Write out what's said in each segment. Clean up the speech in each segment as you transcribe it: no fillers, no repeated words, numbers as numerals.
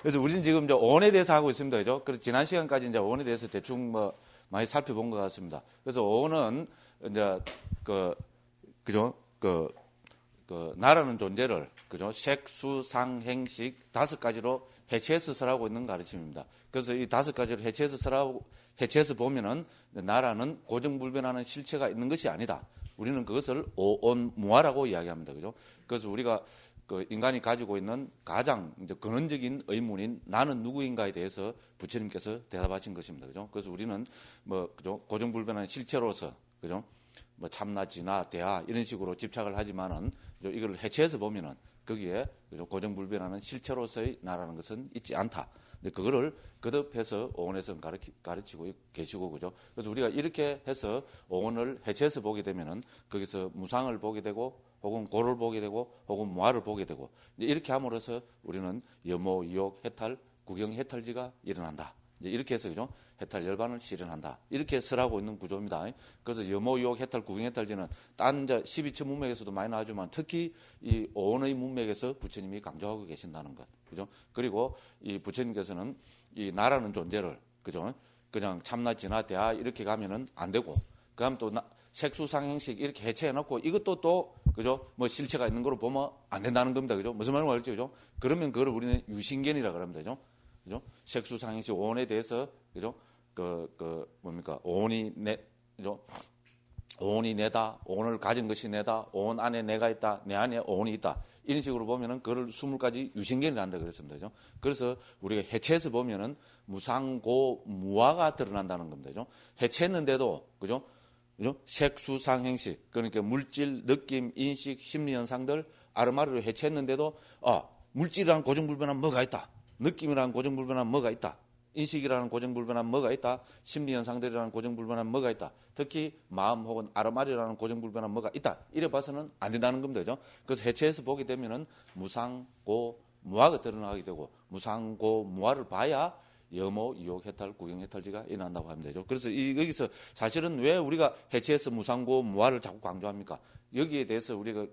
그래서 우리는 지금 이제 어원에 대해서 하고 있습니다. 그죠? 그래서 지난 시간까지 이제 어원에 대해서 대충 뭐 많이 살펴본 것 같습니다. 그래서 어원은 이제 그죠? 나라는 존재를 그죠? 색, 수, 상, 행식 5가지로 해체해서 설하고 있는 가르침입니다. 그래서 이 5가지를 해체해서 보면은 나라는 고정불변하는 실체가 있는 것이 아니다. 우리는 그것을 오온무아라고 이야기합니다. 그죠? 그래서 우리가 인간이 가지고 있는 가장 이제 근원적인 의문인 나는 누구인가에 대해서 부처님께서 대답하신 것입니다. 그죠? 그래서 우리는 그죠? 고정불변한 실체로서 그죠? 참나, 진화, 대화 이런 식으로 집착을 하지만은 이걸 해체해서 보면은 거기에 그죠? 고정불변하는 실체로서의 나라는 것은 있지 않다. 근데 그거를 거듭해서 오온에서 가르치고 계시고 그죠? 그래서 우리가 이렇게 해서 오온을 해체해서 보게 되면은 거기서 무상을 보게 되고 혹은 고를 보게 되고 혹은 무아를 보게 되고 이렇게 함으로써 우리는 염오, 유욕, 해탈, 구경, 해탈지가 일어난다. 이렇게 해서 그죠? 해탈 열반을 실현한다. 이렇게 설하고 있는 구조입니다. 그래서 염오, 유욕, 해탈, 구경, 해탈지는 딴 12처 문맥에서도 많이 나오지만 특히 이 오온의 문맥에서 부처님이 강조하고 계신다는 것. 그죠? 그리고 이 부처님께서는 이 나라는 존재를 그죠? 그냥 참나, 진화, 대화 이렇게 가면은 안 되고 그다음 또 색수상행식 이렇게 해체해놓고 이것도 또 그죠? 뭐 실체가 있는 거로 보면 안 된다는 겁니다. 그죠? 무슨 말인지 알죠? 그죠? 그러면 그걸 우리는 유신견이라 그럽니다. 그죠? 색수상행식 오온에 대해서 그죠? 뭡니까? 오온이 그죠? 오온이 내다, 오온을 가진 것이 내다, 오온 안에 내가 있다, 내 안에 오온이 있다. 이런 식으로 보면은 그걸 20가지 유신견이라 한다 그랬습니다. 그죠? 그래서 우리가 해체해서 보면은 무상고 무아가 드러난다는 겁니다. 그죠? 해체했는데도 그죠? 그죠? 색, 수, 상, 행식 그러니까 물질, 느낌, 인식, 심리 현상들 아르마리로 해체했는데도 물질이라는 고정불변한 뭐가 있다. 느낌이라는 고정불변한 뭐가 있다. 인식이라는 고정불변한 뭐가 있다. 심리 현상들이라는 고정불변한 뭐가 있다. 특히 마음 혹은 아르마리라는 고정불변한 뭐가 있다. 이래 봐서는 안 된다는 겁니다. 그죠? 그래서 해체해서 보게 되면은 무상고 무아가 드러나게 되고 무상고 무아를 봐야 염오, 유욕, 해탈, 구경, 해탈지가 일어난다고 하면 되죠. 그래서 여기서 사실은 왜 우리가 해체해서 무상고 무아를 자꾸 강조합니까? 여기에 대해서 우리가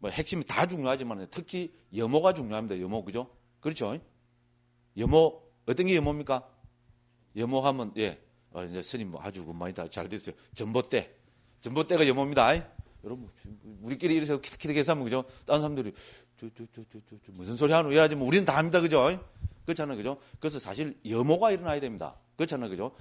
뭐 핵심이 다 중요하지만 특히 염오가 중요합니다. 염오, 그죠? 그렇죠? 염오, 어떤 게 염오입니까? 염오하면, 이제 스님 아주 많이 다 잘 됐어요. 전봇대. 전봇대가 염오입니다. 여러분, 우리끼리 이래서 키득키득해서 하면, 그죠? 다른 사람들이, 무슨 소리 하노? 이러지 뭐, 우리는 다 합니다. 그죠? 그렇잖아요. 그죠? 그래서 사실 염오가 일어나야 됩니다. 그렇잖아요. 그죠?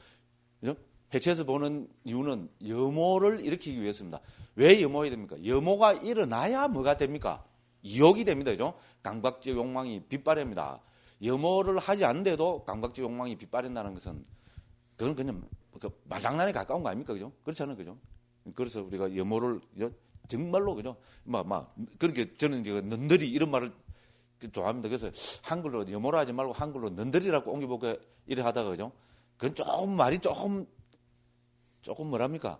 그죠? 해체해서 보는 이유는 염오를 일으키기 위해서입니다. 왜 염오가 됩니까? 염오가 일어나야 뭐가 됩니까? 유혹이 됩니다. 그죠? 감각적 욕망이 빗발입니다. 염오를 하지 않는데도 감각적 욕망이 빗발한다는 것은 그건 그냥 말장난에 가까운 거 아닙니까? 그죠? 그렇잖아요. 그죠? 그래서 우리가 염오를 정말로 그죠? 그렇게 저는 넌들이 이런 말을 좋아합니다. 그래서 한글로 염오라 하지 말고 한글로 넌들이라고 옮겨보고 이래 하다가 그죠? 그건 조금 말이 조금 뭐랍니까?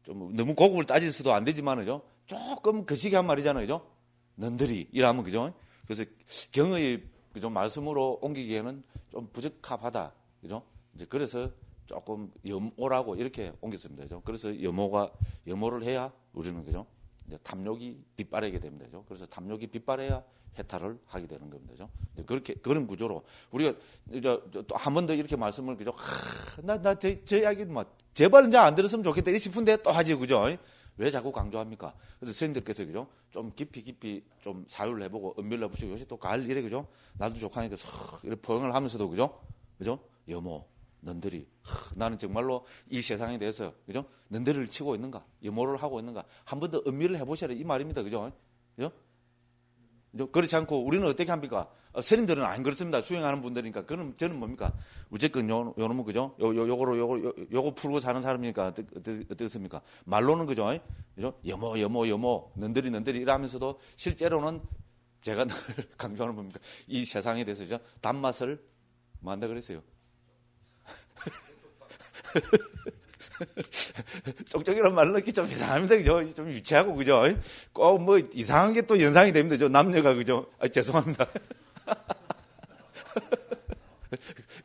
좀 너무 고급을 따질 수도 안 되지만 그죠? 조금 거시기한 말이잖아요. 그죠? 넌들이 이러면 그죠? 그래서 경의 그죠? 말씀으로 옮기기에는 좀 부적합하다. 그죠? 이제 그래서 조금 염오라고 이렇게 옮겼습니다. 그죠? 그래서 염오를 해야 우리는 그죠? 이제 탐욕이 빗발하게 됩니다. 그죠? 그래서 탐욕이 빗발해야 해탈을 하게 되는 겁니다. 그죠? 그렇게 그런 구조로 우리가 또 한 번 더 이렇게 말씀을 그죠? 저 이야기 제발 이제 안 들었으면 좋겠다 싶은데 또 하지 그죠? 왜 자꾸 강조합니까? 그래서 선생님들께서 그죠? 좀 깊이 좀 사유를 해보고 은밀을 해보시고 요새 또 가을 이래 그죠? 날도 좋고 하니까 이렇게 포용을 하면서도 그죠? 염오, 넌들이 나는 정말로 이 세상에 대해서 그죠? 넌들이를 치고 있는가? 염오를 하고 있는가? 한 번 더 은밀을 해보셔라 이 말입니다. 그죠? 그렇지 않고 우리는 어떻게 합니까? 스님들은 안 그렇습니다. 수행하는 분들이니까. 그럼 저는 뭡니까? 무조건 요놈은 그죠? 요거 풀고 사는 사람이니까 어떻습니까? 말로는 그죠? 염오, 넌들이 이러면서도 실제로는 제가 늘 강조하는 겁니까? 이 세상에 대해서 그죠? 단맛을 뭐 한다 그랬어요? 쪽쪽이란 말로 넣기 좀 이상합니다. 그죠? 좀 유치하고, 그죠? 꼭 뭐 이상한 게 또 연상이 됩니다. 저 남녀가, 그죠? 죄송합니다.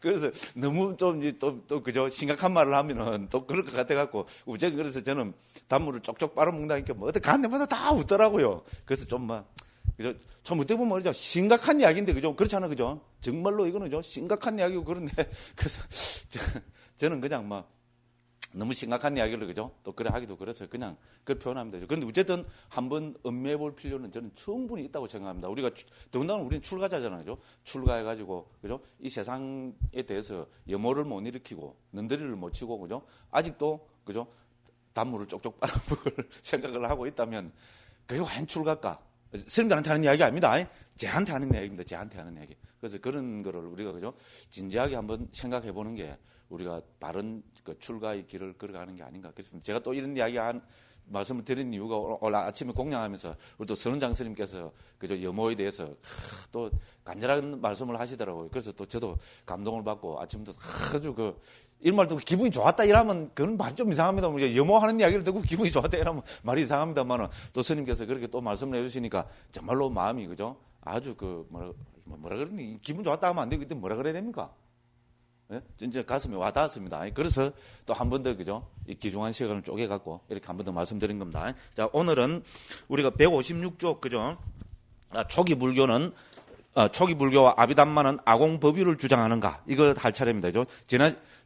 그래서 너무 또, 그죠? 심각한 말을 하면은 또 그럴 것 같아갖고, 그래서 저는 단물을 쪽쪽 빨아먹는다니까 뭐 어떻게 간 데마다 다 웃더라고요. 그래서 좀 그죠? 처음부터 보면 말이죠. 심각한 이야기인데, 그죠? 그렇잖아, 그죠? 정말로 이거는 죠 심각한 이야기고 그런데, 그래서, 저는 그냥 막, 너무 심각한 이야기를, 그죠? 또 그래 하기도 그래서 그냥 그걸 표현하면 되죠. 그런데 어쨌든 한번 음미해 볼 필요는 저는 충분히 있다고 생각합니다. 우리가, 더군다나 우리는 출가자잖아요, 그죠? 출가해가지고, 그죠? 이 세상에 대해서 염호를 못 일으키고, 는더리를 못 치고, 그죠? 아직도, 그죠? 단물을 쪽쪽 빨아먹을 생각을 하고 있다면, 그게 과연 출가일까? 스님들한테 하는 이야기 아닙니다. 쟤한테 하는 이야기입니다. 쟤한테 하는 이야기. 그래서 그런 거를 우리가, 그죠? 진지하게 한번 생각해 보는 게 우리가 바른 그 출가의 길을 걸어가는 게 아닌가. 그래서 제가 또 이런 이야기 말씀을 드린 이유가 오늘 아침에 공양하면서 우리 또 선원장 스님께서 그죠? 염호에 대해서 또 간절한 말씀을 하시더라고요. 그래서 또 저도 감동을 받고 아침부터 아주 이런 말 듣고 기분이 좋았다 이러면 그건 말이 좀 이상합니다. 염호하는 이야기를 듣고 기분이 좋았다 이러면 말이 이상합니다만은 또 스님께서 그렇게 또 말씀을 해주시니까 정말로 마음이 그죠? 아주 뭐라 그러니 기분 좋았다 하면 안 되고 그때 뭐라 그래야 됩니까? 예? 진짜 가슴에 와 닿았습니다. 그래서 또 한 번 더 그죠? 이 귀중한 시간을 쪼개갖고 이렇게 한 번 더 말씀드린 겁니다. 자, 오늘은 우리가 156쪽 그죠? 초기 불교와 아비담마는 아공법유를 주장하는가? 이거 할 차례입니다. 그죠?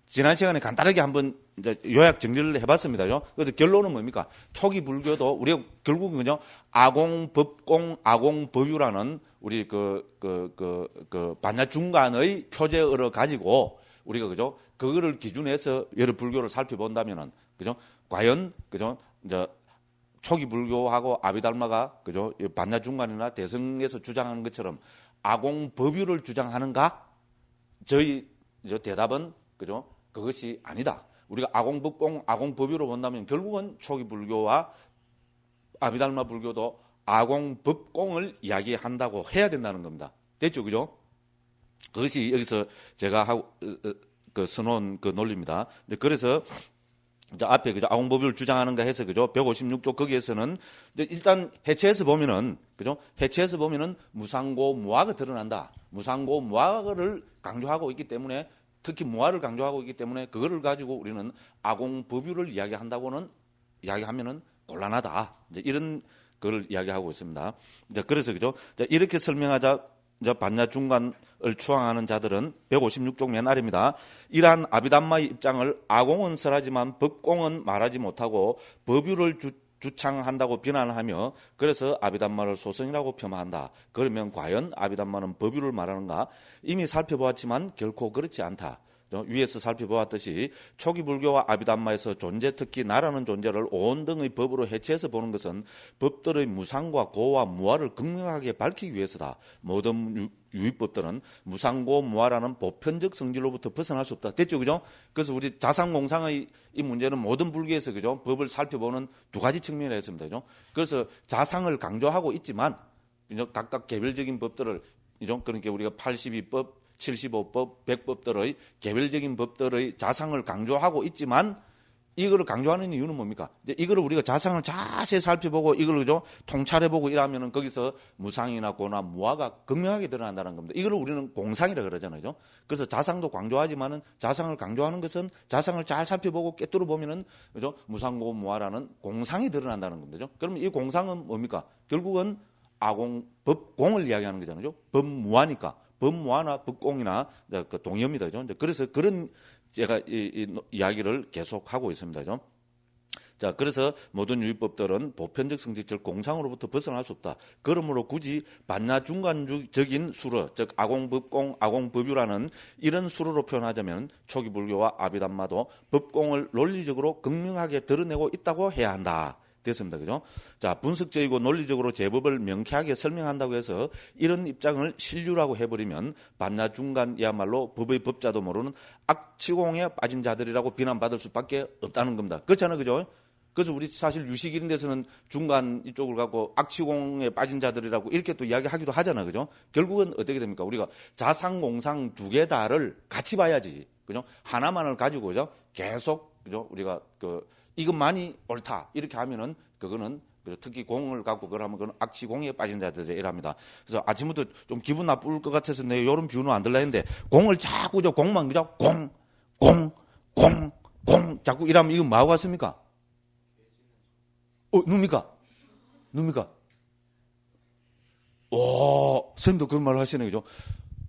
지난 시간에 간단하게 한번 요약 정리를 해봤습니다. 그죠? 그래서 결론은 뭡니까? 초기 불교도 우리가 결국은 그죠? 아공법공, 아공법유라는 우리 반야중간의 표제어를 가지고 우리가 그죠? 그거를 기준해서 여러 불교를 살펴본다면은 그죠? 과연 그죠? 이제 초기 불교하고 아비달마가 그죠? 반야중간이나 대승에서 주장하는 것처럼 아공법유를 주장하는가? 저희 대답은 그죠? 그것이 아니다. 우리가 아공법공, 아공법유로 본다면 결국은 초기 불교와 아비달마 불교도 아공법공을 이야기한다고 해야 된다는 겁니다. 됐죠, 그죠? 그것이 여기서 제가 하고 써놓은 그 논리입니다. 그래서 앞에 그죠? 아공법유를 주장하는가 해서 그죠? 156쪽 거기에서는 일단 해체해서 보면은 그죠? 해체해서 보면은 무상고 무화가 드러난다. 무상고 무화를 강조하고 있기 때문에 특히 무화를 강조하고 있기 때문에 그거를 가지고 우리는 아공법유를 이야기하면은 곤란하다. 이제 이런 거를 이야기하고 있습니다. 이제 그래서 그죠? 이렇게 설명하자. 이제 반야중간을 추앙하는 자들은 156쪽 맨 아래입니다. 이러한 아비담마의 입장을 아공은 설하지만 법공은 말하지 못하고 법유를 주창한다고 비난하며 그래서 아비담마를 소성이라고 폄하한다. 그러면 과연 아비담마는 법유를 말하는가? 이미 살펴보았지만 결코 그렇지 않다. 위에서 살펴보았듯이 초기 불교와 아비담마에서 존재, 특히 나라는 존재를 오온 등의 법으로 해체해서 보는 것은 법들의 무상과 고와 무아를 극명하게 밝히기 위해서다. 모든 유의법들은 무상고 무아라는 보편적 성질로부터 벗어날 수 없다. 됐죠, 그죠? 그래서 우리 자상공상의 이 문제는 모든 불교에서 그죠? 법을 살펴보는 두 가지 측면에 있습니다. 그죠? 그래서 자상을 강조하고 있지만 각각 개별적인 법들을 그러니까 우리가 82법 75법, 100법들의 개별적인 법들의 자상을 강조하고 있지만 이거를 강조하는 이유는 뭡니까? 이거를 우리가 자상을 자세히 살펴보고 이걸 그죠? 통찰해보고 이러면은 거기서 무상이나 고나 무아가 극명하게 드러난다는 겁니다. 이거를 우리는 공상이라 그러잖아요. 그래서 자상도 강조하지만은 자상을 강조하는 것은 자상을 잘 살펴보고 꿰뚫어 보면은 그죠? 무상고 무아라는 공상이 드러난다는 겁니다. 그러면 이 공상은 뭡니까? 결국은 법공을 이야기하는 거잖아요. 법무아니까. 법무아나 법공이나 그 동의어입니다. 그래서 그런 제가 이 이야기를 계속하고 있습니다. 자, 그래서 모든 유의법들은 보편적 성질, 즉 공상으로부터 벗어날 수 없다. 그러므로 굳이 반야중간적인 수로, 즉 아공법공, 아공법유라는 이런 수로로 표현하자면 초기 불교와 아비담마도 법공을 논리적으로 극명하게 드러내고 있다고 해야 한다. 됐습니다. 그죠? 자, 분석적이고 논리적으로 제법을 명쾌하게 설명한다고 해서 이런 입장을 신류라고 해버리면 반야중간이야말로 법의 법자도 모르는 악치공에 빠진 자들이라고 비난받을 수밖에 없다는 겁니다. 그렇잖아요. 그죠? 그래서 우리 사실 유식 이런 데서는 중간 이쪽을 갖고 악치공에 빠진 자들이라고 이렇게 또 이야기하기도 하잖아요. 그죠? 결국은 어떻게 됩니까? 우리가 자상, 공상 두 개 다를 같이 봐야지. 그죠? 하나만을 가지고 그죠? 계속 그죠? 우리가 이것만이 옳다 이렇게 하면은 그거는 특히 공을 갖고 그러면 그건 악치공에 빠진 자들이랍니다. 그래서 아침부터 좀 기분 나쁠 것 같아서 내 이런 비유는 안 들라 했는데 공을 자꾸 공만 그죠? 공 자꾸 이러면 이거 뭐하고 같습니까? 누굽니까? 오, 선생님도 그런 말을 하시네, 그죠?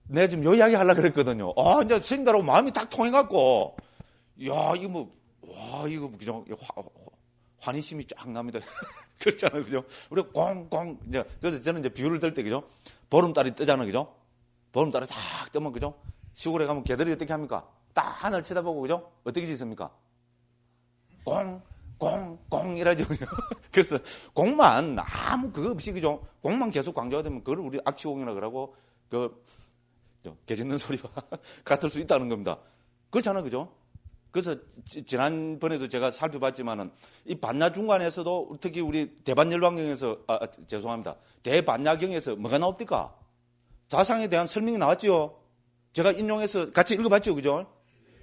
내가 지금 요 이야기 하려고 그랬거든요. 이제 선생님들하고 마음이 딱 통해갖고, 야, 이거 뭐, 와, 이거, 그죠? 환희심이 쫙 납니다. 그렇잖아요, 그죠? 우리 꽝꽝, 이제, 그래서 저는 이제 비유를 들 때, 그죠? 보름달이 뜨잖아요, 그죠? 보름달이 쫙 뜨면, 그죠? 시골에 가면 개들이 어떻게 합니까? 딱 하늘 쳐다보고, 그죠? 어떻게 짓습니까? 꽁 이라죠. 그래서 공만 아무 그거 없이 그죠? 공만 계속 강조가 되면 그걸 우리 악취공이라 그러고 개 짖는 소리와 같을 수 있다는 겁니다. 그렇잖아요, 그죠? 그래서 지난번에도 제가 살펴봤지만은 이 반야 중간에서도 특히 우리 대반열왕경에서 죄송합니다. 대반야경에서 뭐가 나옵니까? 자상에 대한 설명이 나왔죠. 제가 인용해서 같이 읽어봤죠, 그죠?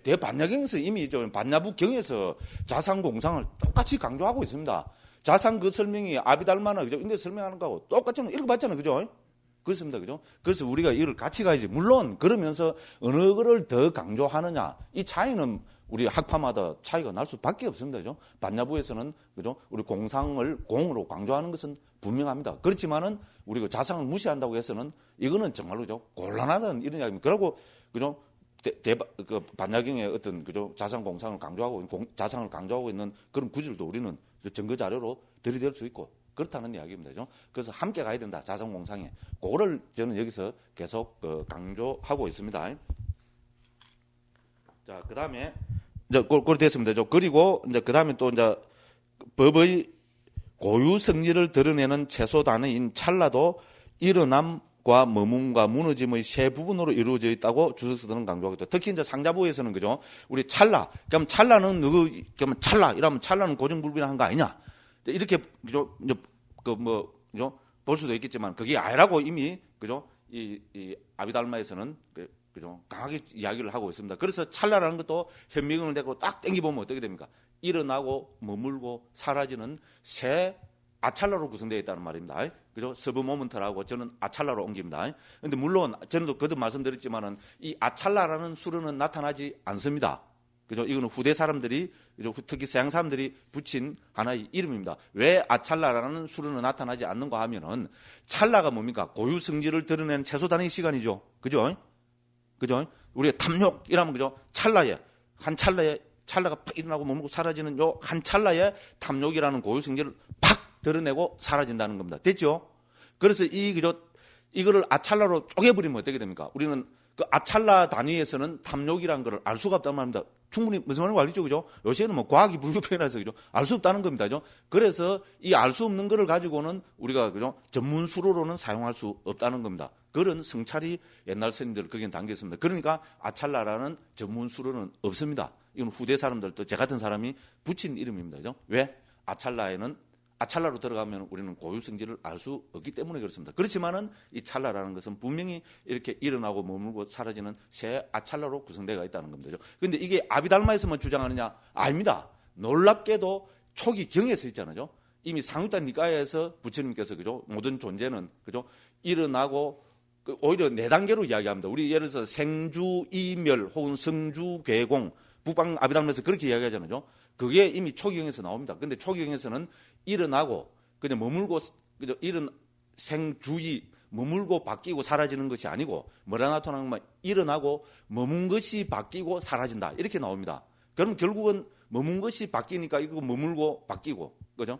대반야경에서 이미 반야부경에서 자상공상을 똑같이 강조하고 있습니다. 자상 그 설명이 아비달마나 그죠? 인데 설명하는 거하고 똑같이 읽어봤잖아요, 그죠? 그렇습니다, 그죠? 그래서 우리가 이걸 같이 가야지. 물론 그러면서 어느 거를 더 강조하느냐 이 차이는 우리 학파마다 차이가 날 수밖에 없습니다, 그죠? 반야부에서는 그죠? 우리 공상을 공으로 강조하는 것은 분명합니다. 그렇지만은 우리가 자상을 무시한다고 해서는 이거는 정말로 그죠? 곤란하다는 이런 이야기입니다. 그리고 그죠? 그 반야경의 어떤 그죠 자상 공상을 강조하고 자상을 강조하고 있는 그런 구절도 우리는 증거 자료로 들이댈 수 있고 그렇다는 이야기입니다. 그죠? 그래서 함께 가야 된다 자상 공상에 그거를 저는 여기서 계속 강조하고 있습니다. 자, 그 다음에 이제 꼴 됐습니다. 그리고 이제 그 다음에 또 이제 법의 고유 성질을 드러내는 최소 단어인 찰나도 일어남과 머문과 무너짐의 세 부분으로 이루어져 있다고 주석서들은 강조하고 있다. 특히 이제 상자부에서는 그죠? 우리 찰나. 그럼 찰나는 그러면 찰나 이러면 찰나는 고정불변한 거 아니냐? 이렇게 그죠? 그죠? 볼 수도 있겠지만 그게 아니라고 이미 그죠? 이 아비달마에서는 그죠? 강하게 이야기를 하고 있습니다. 그래서 찰나라는 것도 현미경을 대고 딱 땡겨보면 어떻게 됩니까? 일어나고 머물고 사라지는 새 아찰나로 구성되어 있다는 말입니다. 그죠? 서브 모먼트라고 저는 아찰나로 옮깁니다. 그런데 물론 저는 거듭 말씀드렸지만은 이 아찰나라는 수로는 나타나지 않습니다. 그죠? 이거는 후대 사람들이 그죠? 특히 서양 사람들이 붙인 하나의 이름입니다. 왜 아찰나라는 수로는 나타나지 않는가 하면은 찰나가 뭡니까? 고유 성질을 드러내는 최소 단위 시간이죠. 그죠? 그죠? 우리가 탐욕이라면 그죠? 찰나에 한 찰나에 찰나가 팍 일어나고 머물고 사라지는 요 한 찰나에 탐욕이라는 고유 성질을 팍 드러내고 사라진다는 겁니다. 됐죠? 그래서 이거를 아찰나로 쪼개버리면 어떻게 됩니까? 우리는 그 아찰나 단위에서는 탐욕이라는 걸 알 수가 없다는 말입니다. 충분히 무슨 말인지 알죠? 그죠? 요새는 뭐 과학이 불가피해서 그죠? 알 수 없다는 겁니다. 그죠? 그래서 이 알 수 없는 거를 가지고는 우리가 그죠? 전문 수로로는 사용할 수 없다는 겁니다. 그런 성찰이 옛날 스님들 거기에 담겼습니다. 그러니까 아찰나라는 전문 수로는 없습니다. 이건 후대 사람들 또 제 같은 사람이 붙인 이름입니다. 그죠? 왜? 아찰나로 들어가면 우리는 고유 성질을 알 수 없기 때문에 그렇습니다. 그렇지만은 이 찰나라는 것은 분명히 이렇게 일어나고 머물고 사라지는 새 아찰나로 구성되어 있다는 겁니다. 그런데 이게 아비달마에서만 주장하느냐? 아닙니다. 놀랍게도 초기 경에서 있잖아요. 이미 상유단 니까야에서 부처님께서 그죠? 모든 존재는 그죠? 일어나고 오히려 네 단계로 이야기합니다. 우리 예를 들어서 생주이멸 혹은 성주괴공 북방 아비달마에서 그렇게 이야기하잖아요. 그게 이미 초기경에서 나옵니다. 근데 초기경에서는 일어나고 그냥 머물고 그죠? 생주의 머물고 바뀌고 사라지는 것이 아니고 뭐라 나타나면 일어나고 머문 것이 바뀌고 사라진다 이렇게 나옵니다. 그럼 결국은 머문 것이 바뀌니까 이거 머물고 바뀌고 그죠?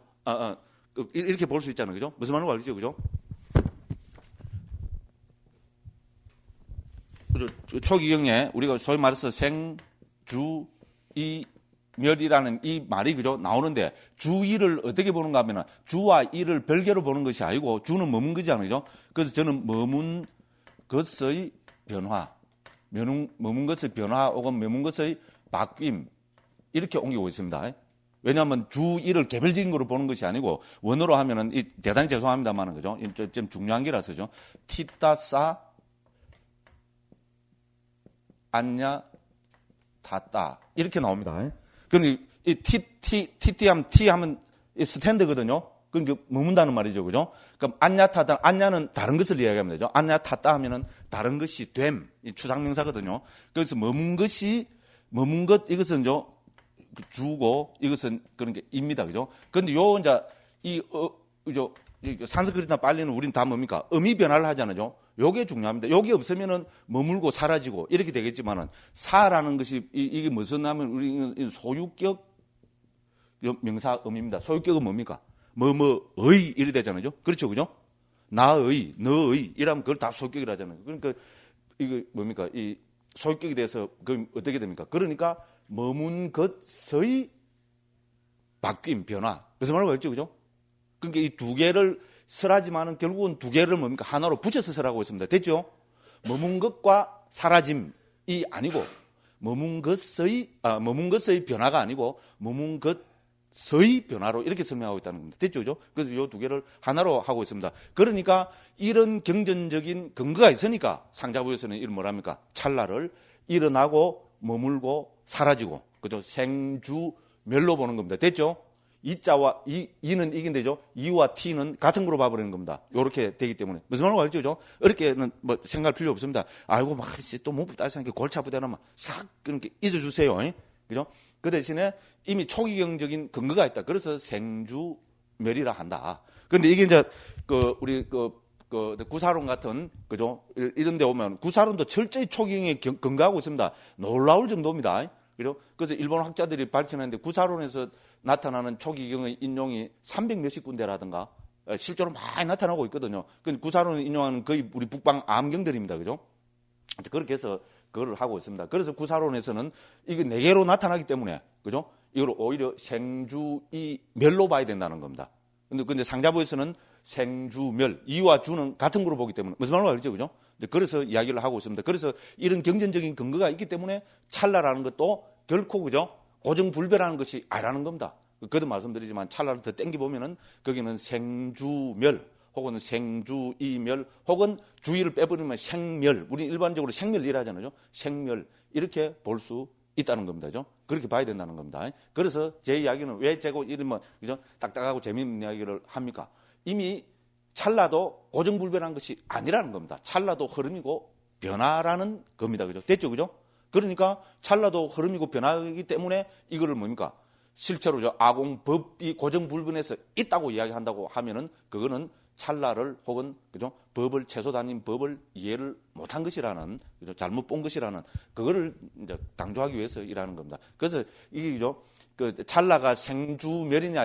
이렇게 볼 수 있잖아요. 그죠? 무슨 말인지 알죠? 그죠? 초기경에 우리가 소위 말해서 생주이멸이라는 이 말이 그죠 나오는데 주의를 어떻게 보는가 하면 주와 이를 별개로 보는 것이 아니고 주는 머문 거잖아요. 그래서 저는 머문 것의 변화, 머문 것의 변화 혹은 머문 것의 바뀜 이렇게 옮기고 있습니다. 왜냐하면 주의를 개별적인 거로 보는 것이 아니고 원어로 하면은 대단히 죄송합니다만은 그죠 좀 중요한 게라서죠. 티따싸 안냐 탔다 이렇게 나옵니다. 그런데 이 T 하면 스탠드거든요. 그러니까 머문다는 말이죠, 그죠? 그럼 안냐 탔다, 안냐는 다른 것을 이야기하면 되죠. 안냐 탔다 하면은 다른 것이 됨, 이 추상명사거든요. 그래서 머문 것 이것은 주고 이것은 그런 게 입니다, 그죠? 그런데 요 이제 산스크리트나 빨리는 우린 다 뭡니까? 의미 변화를 하잖아요. 요게 중요합니다. 요게 없으면은 머물고 사라지고 이렇게 되겠지만은 사라는 것이 이게 무슨 하면 우리 소유격 명사 의미입니다. 소유격은 뭡니까? 뭐뭐의 이래 되잖아요. 그렇죠, 그죠? 나의, 너의 이러면 그걸 다 소유격이라 하잖아요. 그러니까 이거 뭡니까? 이 소유격에 대해서 그 어떻게 됩니까? 그러니까 머문 것의 바뀜, 변화. 무슨 말을 했죠, 그죠? 그러니까 이 두 개를 설하지만은 결국은 두 개를 뭡니까? 하나로 붙여서 설하고 있습니다. 됐죠? 머문 것과 사라짐이 아니고 머문 것의 변화가 아니고 머문 것의 변화로 이렇게 설명하고 있다는 겁니다. 됐죠, 그죠? 그래서 이 두 개를 하나로 하고 있습니다. 그러니까 이런 경전적인 근거가 있으니까 상자부에서는 이를 뭐랍니까? 찰나를 일어나고 머물고 사라지고, 그죠? 생주멸로 보는 겁니다. 됐죠? 이자와 이는 이긴데죠. 이와 t는 같은 거로 봐버리는 겁니다. 이렇게 되기 때문에 무슨 말인지 알죠, 그죠? 어렵게는 뭐 생각할 필요 없습니다. 아이고 막 또 문법 따서 이렇게 골치 아프다면 싹 그렇게 잊어주세요, 그죠? 그 대신에 이미 초기경적인 근거가 있다. 그래서 생주멸이라 한다. 그런데 이게 이제 우리 구사론 같은, 그죠? 이런 데 오면 구사론도 철저히 초기경에 근거하고 있습니다. 놀라울 정도입니다. 그죠? 그래서 일본 학자들이 밝혀냈는데 구사론에서 나타나는 초기경의 인용이 300 몇십 군데라든가 실제로 많이 나타나고 있거든요. 근데 구사론을 인용하는 거의 우리 북방 암경들입니다. 그죠? 그렇게 해서 그걸 하고 있습니다. 그래서 구사론에서는 이게 네 개로 나타나기 때문에, 그죠? 이걸 오히려 생주이멸로 봐야 된다는 겁니다. 근데 상자부에서는 생주멸, 이와 주는 같은 거로 보기 때문에 무슨 말인지 알죠, 그죠? 그래서 이야기를 하고 있습니다. 그래서 이런 경전적인 근거가 있기 때문에 찰나라는 것도 결코, 그죠? 고정불변하는 것이 아니라는 겁니다. 그도 말씀드리지만 찰나를 더 땡겨 보면은 거기는 생주멸 혹은 생주이멸 혹은 주의를 빼버리면 생멸, 우리 일반적으로 생멸 이라잖아요. 생멸 이렇게 볼 수 있다는 겁니다. 그죠? 그렇게 봐야 된다는 겁니다. 그래서 제 이야기는 왜 제가 이런 그죠? 딱딱하고 재미있는 이야기를 합니까? 이미 찰나도 고정불변한 것이 아니라는 겁니다. 찰나도 흐름이고 변화라는 겁니다. 그죠? 됐죠? 그죠? 그러니까 찰나도 흐름이고 변화이기 때문에 이거를 뭡니까? 실제로 아공법이 고정불변해서 있다고 이야기한다고 하면은 그거는 찰나를 혹은, 그죠? 법을, 최소 단임 법을 이해를 못한 것이라는, 그죠? 잘못 본 것이라는, 그거를 이제 강조하기 위해서 일하는 겁니다. 그래서 이게, 그죠? 찰나가 생주멸이냐,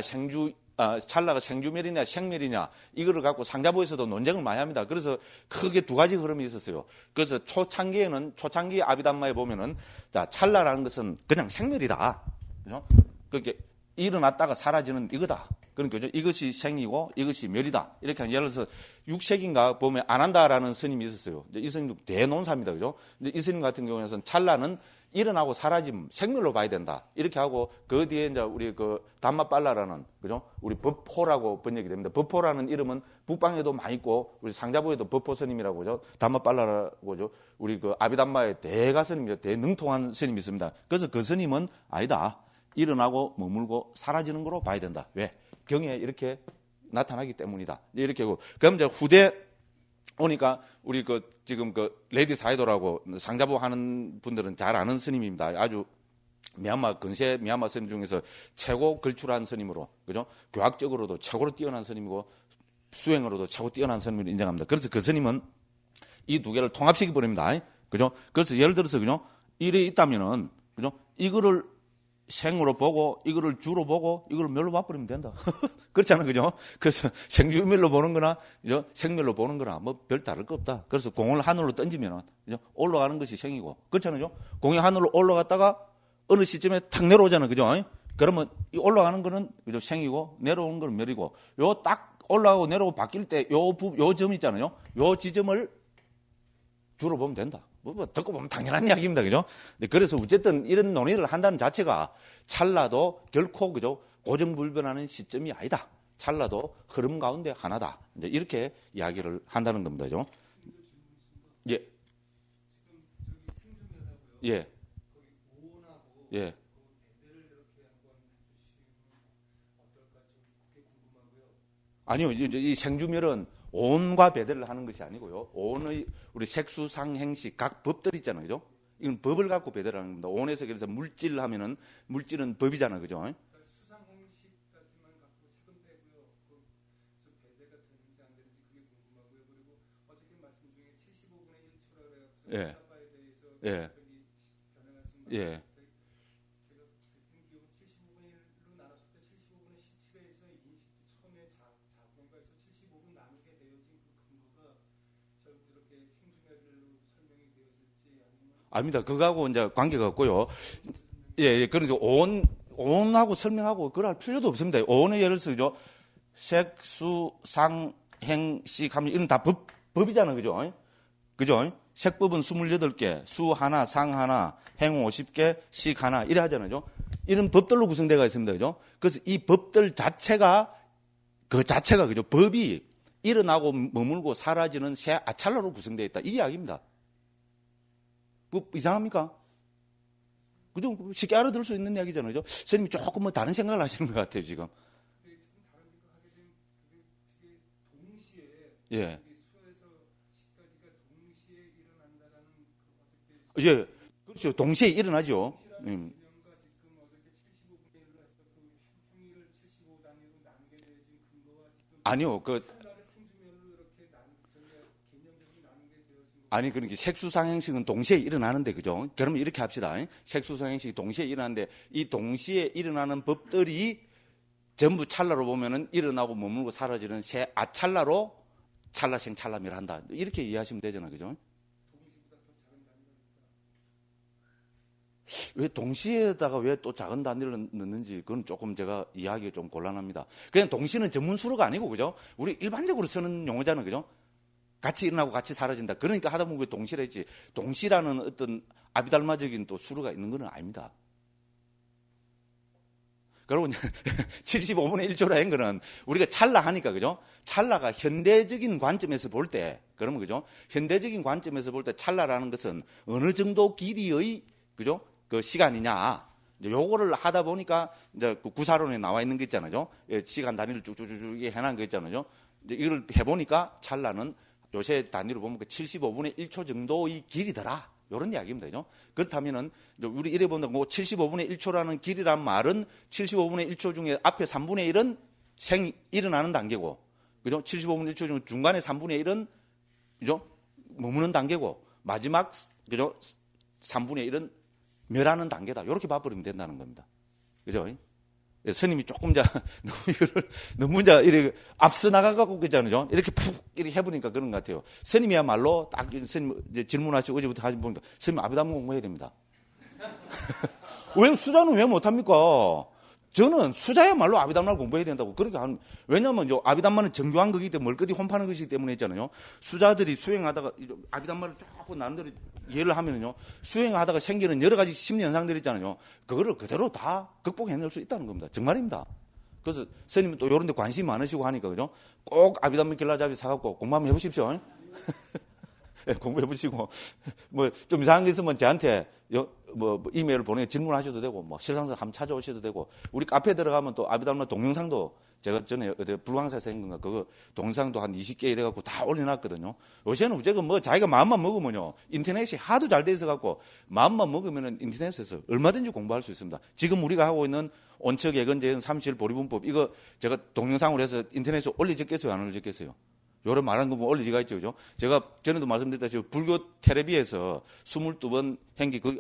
찰나가 생주멸이냐, 생멸이냐, 이거를 갖고 상자부에서도 논쟁을 많이 합니다. 그래서 크게 두 가지 흐름이 있었어요. 그래서 초창기 아비담마에 보면은, 자, 찰나라는 것은 그냥 생멸이다. 그죠? 그렇게 일어났다가 사라지는 이거다. 그러니까 이것이 생이고 이것이 멸이다. 이렇게 예를 들어서 6세기인가 보면 아난다라는 스님이 있었어요. 이 스님도 대논사입니다. 그죠? 이 스님 같은 경우에는 찰나는 일어나고 사라짐, 생멸로 봐야 된다. 이렇게 하고 그 뒤에 이제 우리 담마빨라라는, 그죠? 우리 법포라고 번역이 됩니다. 법포라는 이름은 북방에도 많이 있고 우리 상자부에도 법포 스님이라고 그죠? 담마빨라라고죠. 우리 아비담마의 대가 스님이죠. 대능통한 스님이 있습니다. 그래서 그 스님은 아니다. 일어나고 머물고 사라지는 거로 봐야 된다. 왜? 경에 이렇게 나타나기 때문이다. 이렇게 하고. 그럼 이제 후대 오니까 우리 지금 레디 사이도라고 상자부 하는 분들은 잘 아는 스님입니다. 아주 근세 미얀마 스님 중에서 최고 걸출한 스님으로, 그죠? 교학적으로도 최고로 뛰어난 스님이고 수행으로도 최고 뛰어난 스님으로 인정합니다. 그래서 그 스님은 이 두 개를 통합시켜 버립니다. 그죠? 그래서 예를 들어서, 그죠? 일이 있다면은, 그죠? 이거를 생으로 보고 이거를 주로 보고 이걸 멸로 봐버리면 된다. 그렇잖아요, 그죠? 그래서 생주멸로 보는 거나 그죠? 생멸로 보는 거나 뭐 별 다를 거 없다. 그래서 공을 하늘로 던지면 그죠? 올라가는 것이 생이고, 그렇잖아요. 공이 하늘로 올라갔다가 어느 시점에 탁 내려오잖아요, 그죠? 그러면 이 올라가는 거는 그죠? 생이고 내려오는 건 멸이고, 요 딱 올라가고 내려오고 바뀔 때 요 점 있잖아요. 요 지점을 주로 보면 된다. 듣고 보면 당연한 이야기입니다. 그죠? 그래서 어쨌든 이런 논의를 한다는 자체가 찰나도 결코, 그죠? 고정불변하는 시점이 아니다. 찰나도 흐름 가운데 하나다. 이제 이렇게 이야기를 한다는 겁니다. 그죠? 예. 예. 예. 아니요. 이 생주멸은 온과 배대를 하는 것이 아니고요. 온의 우리 색수상행식 각 법들 있잖아요. 그죠? 이건 법을 갖고 배대를 하는 겁니다. 온에서 그래서 물질 하면은 물질은 법이잖아요. 그죠? 수상행식까지만 갖고 색은 빼고요. 배대가 되는 예. 예. 예. 아닙니다. 그거하고 이제 관계가 없고요. 예, 예. 그래서 오온하고 설명하고 그럴 필요도 없습니다. 오온의 예를 들어서 색, 수, 상, 행, 식 하면 이런 다 법이잖아요. 그죠? 그죠? 색법은 28개, 수 하나, 상 하나, 행 50개, 식 하나, 이래 하잖아요. 이런 법들로 구성되어 있습니다. 그죠? 그래서 이 법들 자체가, 그죠? 법이 일어나고 머물고 사라지는 새 아찰나로 구성되어 있다. 이 이야기입니다. 뭐, 이상합니까? 그죠? 쉽게 알아들을 수 있는 이야기잖아요. 선생님이 조금 뭐 다른 생각을 하시는 것 같아요, 지금. 예. 예. 그렇죠. 동시에 일어나죠. 아니요. 아니, 그러니까 색수상행식은 동시에 일어나는데, 그죠? 그러면 이렇게 합시다. 색수상행식이 동시에 일어나는데, 이 동시에 일어나는 법들이 전부 찰나로 보면은 일어나고 머물고 사라지는 새 아찰나로 찰나생 찰나미를 한다. 이렇게 이해하시면 되잖아요. 그죠? 왜 동시에다가 왜 또 작은 단위를 넣는지 그건 조금 제가 이해하기가 좀 곤란합니다. 그냥 동시는 전문수로가 아니고, 그죠? 우리 일반적으로 쓰는 용어잖아요. 그죠? 같이 일어나고 같이 사라진다. 그러니까 하다 보면 동시라 했지. 동시라는 어떤 아비달마적인 또 수로가 있는 건 아닙니다. 그리고 75분의 1초라는 거는 우리가 찰나 하니까, 그죠? 찰나가 현대적인 관점에서 볼 때, 그러면, 그죠? 현대적인 관점에서 볼 때 찰나라는 것은 어느 정도 길이의, 그죠? 그 시간이냐. 요거를 하다 보니까 이제 그 구사론에 나와 있는 거 있잖아요. 시간 단위를 쭉쭉쭉 해놓은 거 있잖아요. 이제 이걸 해보니까 찰나는 요새 단위로 보면 75분의 1초 정도의 길이더라. 이런 이야기입니다. 그죠? 그렇다면은, 우리 이래 본다. 75분의 1초라는 길이란 말은 75분의 1초 중에 앞에 3분의 1은 일어나는 단계고, 그죠? 75분의 1초 중 중간에 3분의 1은, 그죠? 머무는 단계고, 마지막, 그죠? 3분의 1은 멸하는 단계다. 이렇게 봐버리면 된다는 겁니다. 그죠? 스님이 조금 너무 이렇게 앞서 나가갖고 그러잖아요. 이렇게 푹 이렇게 해보니까 그런 것 같아요. 스님이야말로 딱 스님 이제 질문하시고 어제부터 하신 보니까 스님 아비담 공부해야 됩니다. 왜 수자는 왜 못합니까? 저는 수자야말로 아비담만을 공부해야 된다고 그렇게 하는. 왜냐하면 아비담만은 정교한 거기 때문에 멀거디 혼파는 것이기 때문에 있잖아요. 수자들이 수행하다가 아비담만을 조금 남들이 예를 하면요, 수행하다가 생기는 여러 가지 심리 현상들 있잖아요. 그거를 그대로 다 극복해낼 수 있다는 겁니다. 정말입니다. 그래서 스님은 또 이런 데 관심이 많으시고 하니까, 그죠? 꼭 아비담만 길라잡이 사갖고 공부 한번 해보십시오. 네, 공부해보시고, 뭐, 좀 이상한 게 있으면 저한테, 이메일을 보내 질문하셔도 되고, 뭐, 실상서 한번 찾아오셔도 되고, 우리 카페에 들어가면 또 아비담만 동영상도 제가 전에 불광사에서 한 건가, 그거 동영상도 한 20개 이래갖고 다 올려놨거든요. 요새는 우리가 뭐 자기가 마음만 먹으면요, 인터넷이 하도 잘 돼 있어갖고, 마음만 먹으면은 인터넷에서 얼마든지 공부할 수 있습니다. 지금 우리가 하고 있는 온척, 예건, 재현, 삼실, 보리분법, 이거 제가 동영상으로 해서 인터넷에 올려졌겠어요? 안 올려졌겠어요? 요런 말한 거 보면 올리지가 있죠, 그죠? 제가 전에도 말씀드렸다시피 불교 텔레비에서 22번 행기, 그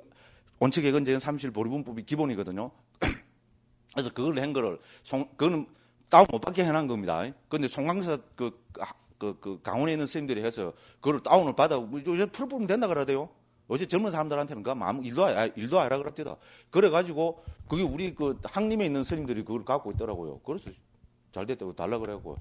온척, 예건, 재현, 삼실, 보리분법이 기본이거든요. 그래서 그걸 한 거를, 그거는 다운 못 받게 해놓은 겁니다. 그런데 송강사 강원에 있는 선생님들이 해서 그걸 다운을 받아, 요새 풀어보면 된다 그러대요. 어제 젊은 사람들한테는 그 아무 일도 아니라 그럽니다. 그래가지고, 그게 우리 그 항림에 있는 스님들이 그걸 갖고 있더라고요. 그래서 잘 됐다고 달라 그래갖고.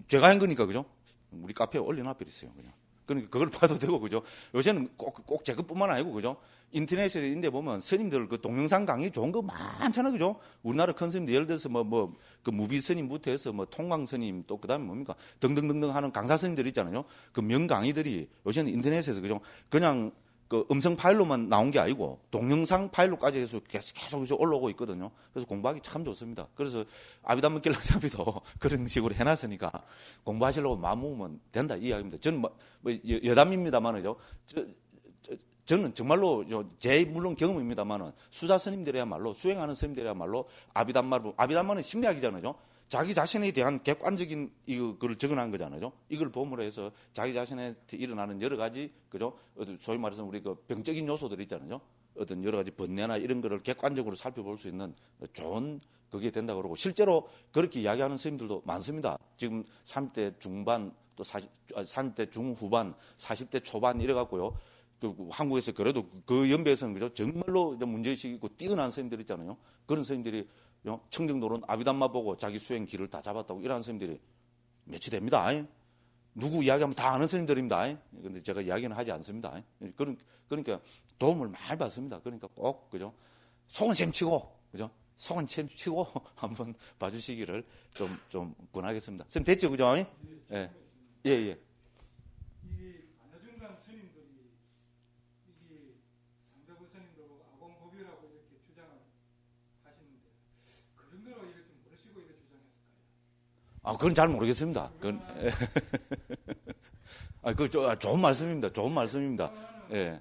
제가 한 거니까, 그죠? 우리 카페에 올려놔버렸어요, 그냥. 그러니까 그걸 봐도 되고, 그죠? 요새는 꼭 제 것뿐만 아니고, 그죠? 인터넷에 있는데 보면 스님들 그 동영상 강의 좋은 거 많잖아요, 그죠? 우리나라 큰 스님들 예를 들어서 그 무비 스님부터 해서 통광 스님 또 그다음에 뭡니까? 등등등등 하는 강사 스님들 있잖아요. 그 명 강의들이 요새는 인터넷에서, 그죠? 그냥 그 음성 파일로만 나온 게 아니고 동영상 파일로까지 해서 계속 올라오고 있거든요. 그래서 공부하기 참 좋습니다. 그래서 아비담문 길라잡이도 그런 식으로 해놨으니까 공부하시려고 마음 먹으면 된다 이 이야기입니다. 저는 여담입니다만은요. 저는 정말로 제 물론 경험입니다만은 수자 스님들이야말로 수행하는 스님들이야말로 아비담만은 심리학이잖아요. 자기 자신에 대한 객관적인 이걸 적어놓은 거잖아요. 이걸 보므로 해서 자기 자신한테 일어나는 여러 가지, 그죠? 소위 말해서 우리 그 병적인 요소들이 있잖아요. 어떤 여러 가지 번뇌나 이런 거를 객관적으로 살펴볼 수 있는 좋은 그게 된다고 그러고, 실제로 그렇게 이야기하는 선생님들도 많습니다. 지금 30대 중반, 또 30대 중후반, 40대 초반 이래갖고요. 한국에서 그래도 그 연배에서는 그죠? 정말로 문제의식이 있고 뛰어난 선생님들 있잖아요. 그런 선생님들이 청정도론 아비담마 보고 자기 수행 길을 다 잡았다고 이러는 선생님들이 몇이 됩니다. 누구 이야기하면 다 아는 선생님들입니다. 근데 제가 이야기는 하지 않습니다. 그러니까 도움을 많이 받습니다. 그러니까 꼭, 그죠? 속은 셈치고, 그죠? 속은 셈치고 한번 봐주시기를 좀 권하겠습니다. 선생님 됐죠? 그죠? 예. 예, 예. 이게 안여중간 스님들이 이게 상자부 스님도 아공법이라고 이렇게 주장을 하시는데 그 정도로 이렇게 모르시고 이렇게 주장했을까요? 그건 잘 모르겠습니다. 그건 좋은 말씀입니다. 좋은 말씀입니다. 예.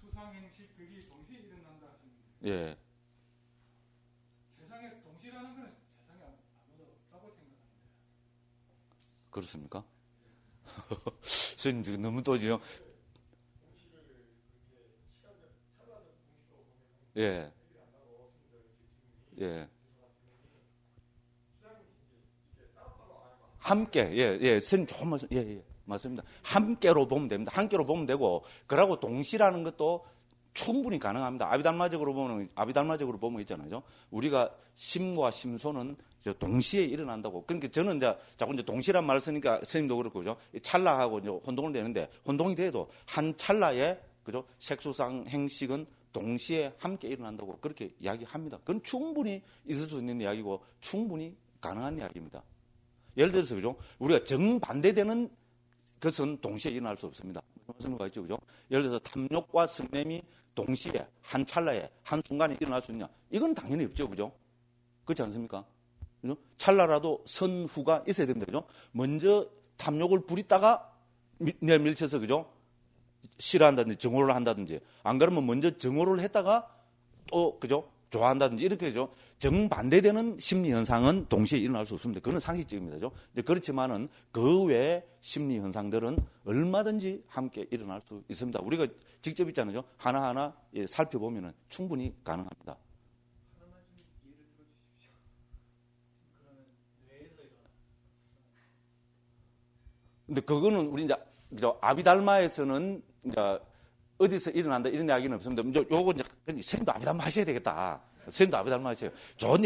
수상행식 그게 동시에 일어난다 하시는데 예. 세상에 동시라는 건 세상에 아무도 없다고 생각합니다. 그렇습니까? 선생님 너무 또지요. 예. 예. 함께, 예, 선생님 좋은 말씀, 예, 맞습니다. 함께로 보면 됩니다. 함께로 보면 되고, 그러고 동시라는 것도 충분히 가능합니다. 아비달마적으로 보면 있잖아요. 우리가 심과 심소는 동시에 일어난다고. 그러니까 저는 자꾸 동시란 말을 쓰니까 선생님도 그렇고, 그죠? 찰나하고 혼동을 되는데, 혼동이 돼도 한 찰나에, 그죠? 색수상 행식은 동시에 함께 일어난다고 그렇게 이야기합니다. 그건 충분히 있을 수 있는 이야기고, 충분히 가능한 이야기입니다. 예를 들어서, 그죠? 우리가 정반대되는 것은 동시에 일어날 수 없습니다. 무슨 말인가 있죠, 그죠? 예를 들어서 탐욕과 성냄이 동시에, 한 찰나에, 한 순간에 일어날 수 있냐? 이건 당연히 없죠, 그죠? 그렇지 않습니까? 그죠? 찰나라도 선후가 있어야 됩니다, 그죠? 먼저 탐욕을 부리다가 내밀쳐서, 그죠? 싫어한다든지 정오를 한다든지, 안 그러면 먼저 정오를 했다가 또, 그죠? 좋아한다든지 이렇게 되죠. 정반대되는 심리 현상은 동시에 일어날 수 없습니다. 그건 상식적입니다. 그죠? 그렇지만은 그 외의 심리 현상들은 얼마든지 함께 일어날 수 있습니다. 우리가 직접 있잖아요. 하나하나 살펴보면 충분히 가능합니다. 하나만 좀 예를 들어 주십시오. 그러면 뇌에서 일어나. 근데 그거는 우리 이제 아비달마에서는 이제 어디서 일어난다 이런 이야기는 없습니다. 요거 이제 선생님도 아비달마 하셔야 되겠다. 선생님도 아비달마 하셔요. 좋은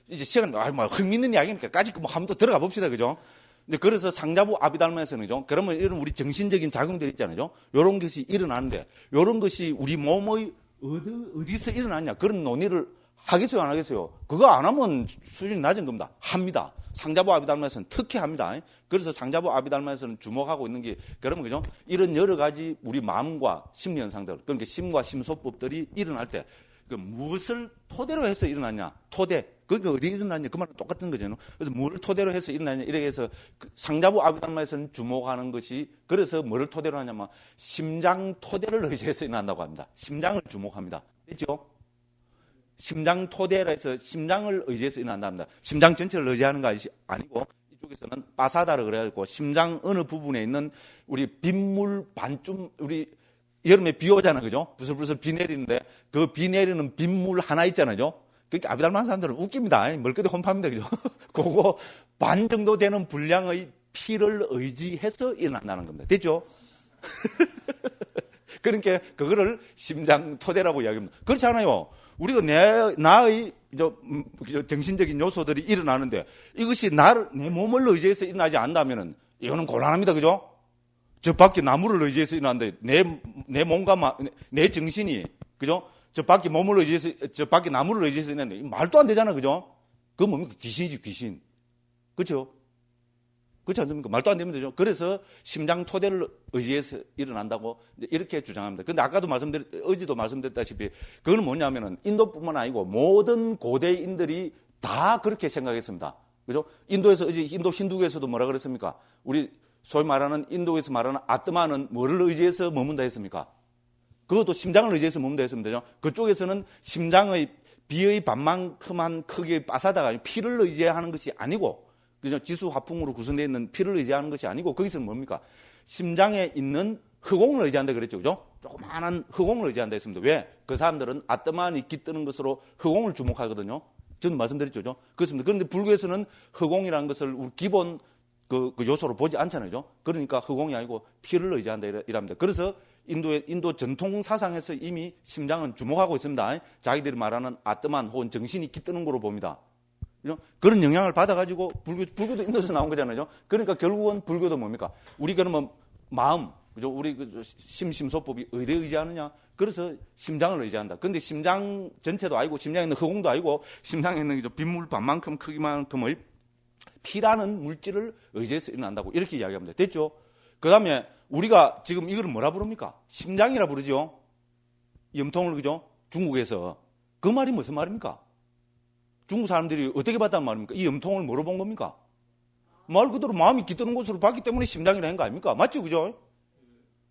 이제 시간 흥미있는 이야기니까 까짓 거 한번 또 들어가 봅시다, 그죠? 근데 그래서 상자부 아비달마에서는, 그죠? 그러면 이런 우리 정신적인 작용들 있잖아요. 요런 것이 일어나는데, 요런 것이 우리 몸의 어디서 일어나냐 그런 논의를 하겠어요, 안 하겠어요? 그거 안 하면 수준이 낮은 겁니다. 합니다. 상자부 아비달마에서는 특히 합니다. 그래서 상자부 아비달마에서는 주목하고 있는 게, 그러면, 그죠? 이런 여러 가지 우리 마음과 심리 현상들, 그러니까 심과 심소법들이 일어날 때, 무엇을 토대로 해서 일어나냐? 토대. 그게 어디에 일어나냐? 그 말은 똑같은 거잖아요. 그래서 뭐를 토대로 해서 일어나냐? 이렇게 해서 상자부 아비달마에서는 주목하는 것이, 그래서 뭐를 토대로 하냐면, 심장 토대를 의지해서 일어난다고 합니다. 심장을 주목합니다. 됐죠? 심장 토대라 해서 심장을 의지해서 일어난답니다. 심장 전체를 의지하는 것이 아니고, 이쪽에서는 빠사다를 그래가지고 심장 어느 부분에 있는 우리 빗물 반쯤, 우리 여름에 비 오잖아요, 그죠? 부슬부슬 비 내리는데 그 비 내리는 빗물 하나 있잖아요. 그러니까 아비달마 사람들은 웃깁니다. 멀거대 혼팝니다, 그죠? 그거 반 정도 되는 분량의 피를 의지해서 일어난다는 겁니다. 됐죠? 그러니까 그거를 심장 토대라고 이야기합니다. 그렇지 않아요. 우리가 나의 정신적인 요소들이 일어나는데 이것이 내 몸을 의지해서 일어나지 않는다면은 이거는 곤란합니다. 그죠? 저 밖에 나무를 의지해서 일어나는데 내 몸과 내 정신이, 그죠? 저 밖에 몸을 의지해서, 저 밖에 나무를 의지해서 일어나는데 말도 안 되잖아. 그죠? 그건 뭡니까? 귀신이지, 귀신. 그죠? 그렇지 않습니까? 말도 안 되면 되죠. 그래서 심장 토대를 의지해서 일어난다고 이렇게 주장합니다. 근데 아까도 어제도 말씀드렸다시피 그거는 뭐냐면은 인도뿐만 아니고 모든 고대인들이 다 그렇게 생각했습니다. 그죠? 인도 힌두교에서도 뭐라 그랬습니까? 우리 소위 말하는 인도에서 말하는 아트마는 뭐를 의지해서 머문다 했습니까? 그것도 심장을 의지해서 머문다 했습니다. 그쪽에서는 심장의 비의 반만큼한 크기의 빠사다가 피를 의지하는 것이 아니고, 그죠? 지수 화풍으로 구성되어 있는 피를 의지하는 것이 아니고, 거기서는 뭡니까? 심장에 있는 흑공을 의지한다 그랬죠. 그죠? 조그마한 흑공을 의지한다 했습니다. 왜? 그 사람들은 아뜨만이 깃드는 것으로 흑공을 주목하거든요. 저는 말씀드렸죠. 그죠? 그렇습니다. 그런데 불교에서는 흑공이라는 것을 우리 기본 그 요소로 보지 않잖아요. 그러니까 흑공이 아니고 피를 의지한다 이랍니다. 그래서 인도 전통 사상에서 이미 심장은 주목하고 있습니다. 자기들이 말하는 아뜨만 혹은 정신이 깃드는 거로 봅니다. 그런 영향을 받아가지고 불교도 인도에서 나온 거잖아요. 그러니까 결국은 불교도 뭡니까? 우리 그러면 마음, 그죠? 우리 심심소법이 의뢰 의지하느냐? 그래서 심장을 의지한다. 근데 심장 전체도 아니고, 심장에 있는 흑공도 아니고, 심장에 있는 빗물 반만큼 크기만큼의 피라는 물질을 의지해서 일어난다고 이렇게 이야기합니다. 됐죠? 그 다음에 우리가 지금 이걸 뭐라 부릅니까? 심장이라 부르죠? 염통을, 그죠? 중국에서. 그 말이 무슨 말입니까? 중국 사람들이 어떻게 봤단 말입니까? 이 염통을 뭐로 본 겁니까? 말 그대로 마음이 깃드는 곳으로 봤기 때문에 심장이라 한 거 아닙니까? 맞죠? 그죠?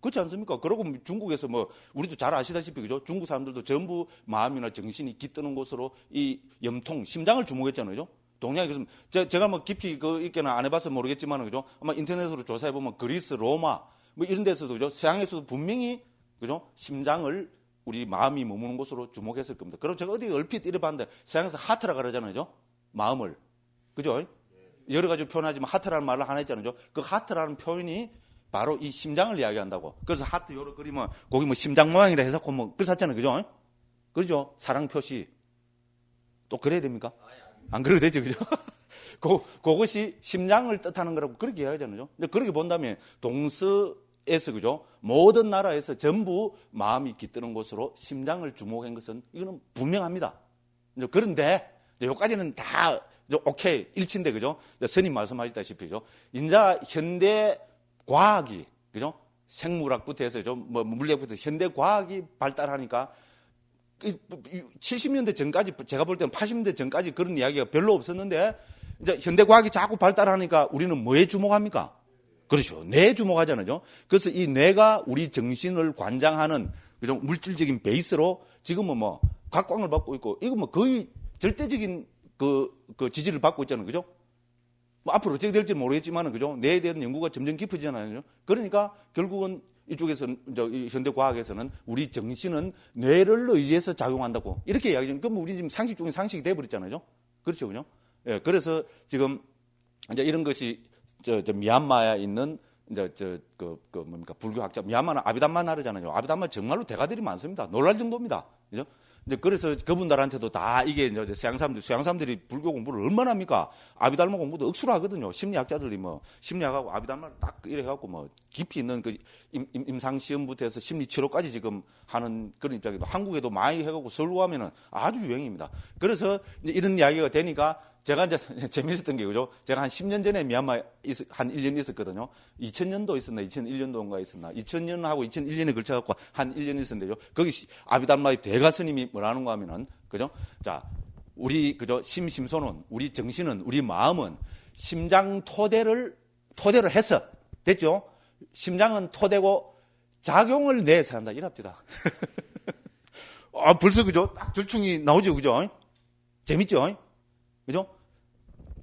그렇지 않습니까? 그러고 중국에서 우리도 잘 아시다시피, 그죠? 중국 사람들도 전부 마음이나 정신이 깃드는 곳으로 이 염통, 심장을 주목했잖아요. 그죠? 동양에 그래서 제가 깊이 있게는 안 해봐서 모르겠지만, 그죠? 아마 인터넷으로 조사해보면 그리스, 로마, 이런 데서도, 그죠? 서양에서도 분명히, 그죠? 심장을 우리 마음이 머무는 곳으로 주목했을 겁니다. 그럼 제가 어디 얼핏 이래봤는데, 서양에서 하트라 그러잖아요. 그죠? 마음을. 그죠? 여러 가지 표현하지만 하트라는 말을 하나 했잖아요. 그 하트라는 표현이 바로 이 심장을 이야기한다고. 그래서 하트 요렇게 그리면 거기 심장 모양이라 해서 그래서 했잖아요. 그죠? 그죠? 사랑 표시. 또 그래야 됩니까? 안 그래도 되죠. 그죠? 그것이 심장을 뜻하는 거라고 그렇게 이야기하잖아요. 근데 그렇게 본다면 동서에서, 그죠? 모든 나라에서 전부 마음이 깃드는 곳으로 심장을 주목한 것은 이거는 분명합니다. 그런데 여기까지는 다 오케이 일치인데, 그죠? 스님 말씀하셨다시피, 그죠? 인자 현대 과학이, 그죠? 생물학부터 해서 물리학부터 현대 과학이 발달하니까 70년대 전까지, 제가 볼 때는 80년대 전까지 그런 이야기가 별로 없었는데, 이제 현대 과학이 자꾸 발달하니까 우리는 뭐에 주목합니까? 그렇죠. 뇌에 주목하잖아요. 그래서 이 뇌가 우리 정신을 관장하는, 그죠? 물질적인 베이스로 지금은 각광을 받고 있고, 이거 거의 절대적인 그 지지를 받고 있잖아요. 그죠? 앞으로 어떻게 될지 모르겠지만, 그죠? 뇌에 대한 연구가 점점 깊어지잖아요. 그러니까 결국은 이쪽에서, 이 현대 과학에서는 우리 정신은 뇌를 의지해서 작용한다고 이렇게 이야기하죠. 그럼 우리 지금 상식 중에 상식이 돼버렸잖아요. 그렇죠. 그죠? 예, 그래서 지금 이제 이런 것이 미얀마에 있는 뭡니까? 불교학자, 미얀마는 아비담마 나라잖아요. 아비담마 정말로 대가들이 많습니다. 놀랄 정도입니다. 그죠? 이제 그래서 그분들한테도 다 이게 이제 서양 사람들이 불교 공부를 얼마나 합니까? 아비달마 공부도 억수로 하거든요. 심리학자들이 심리학하고 아비달마를 딱 이래 해갖고 깊이 있는 그 임상시험부터 해서 심리치료까지 지금 하는 그런 입장이고, 한국에도 많이 해갖고 서울 가면은 아주 유행입니다. 그래서 이제 이런 이야기가 되니까 제가 이제 재밌었던 게, 그죠? 제가 한 10년 전에 미얀마에 한 1년 있었거든요. 2000년도 있었나, 2001년도인가 있었나. 2000년하고 2001년에 걸쳐갖고 한 1년 있었는데요. 거기 아비달마의 대가 스님이 뭐라는 거 하면은, 그죠? 자, 우리, 그죠? 심소는, 우리 정신은, 우리 마음은 심장 토대를 해서, 됐죠? 심장은 토대고 작용을 내서 한다. 이랍니다. 벌써, 그죠? 딱 절충이 나오죠. 그죠? 재밌죠? 그죠?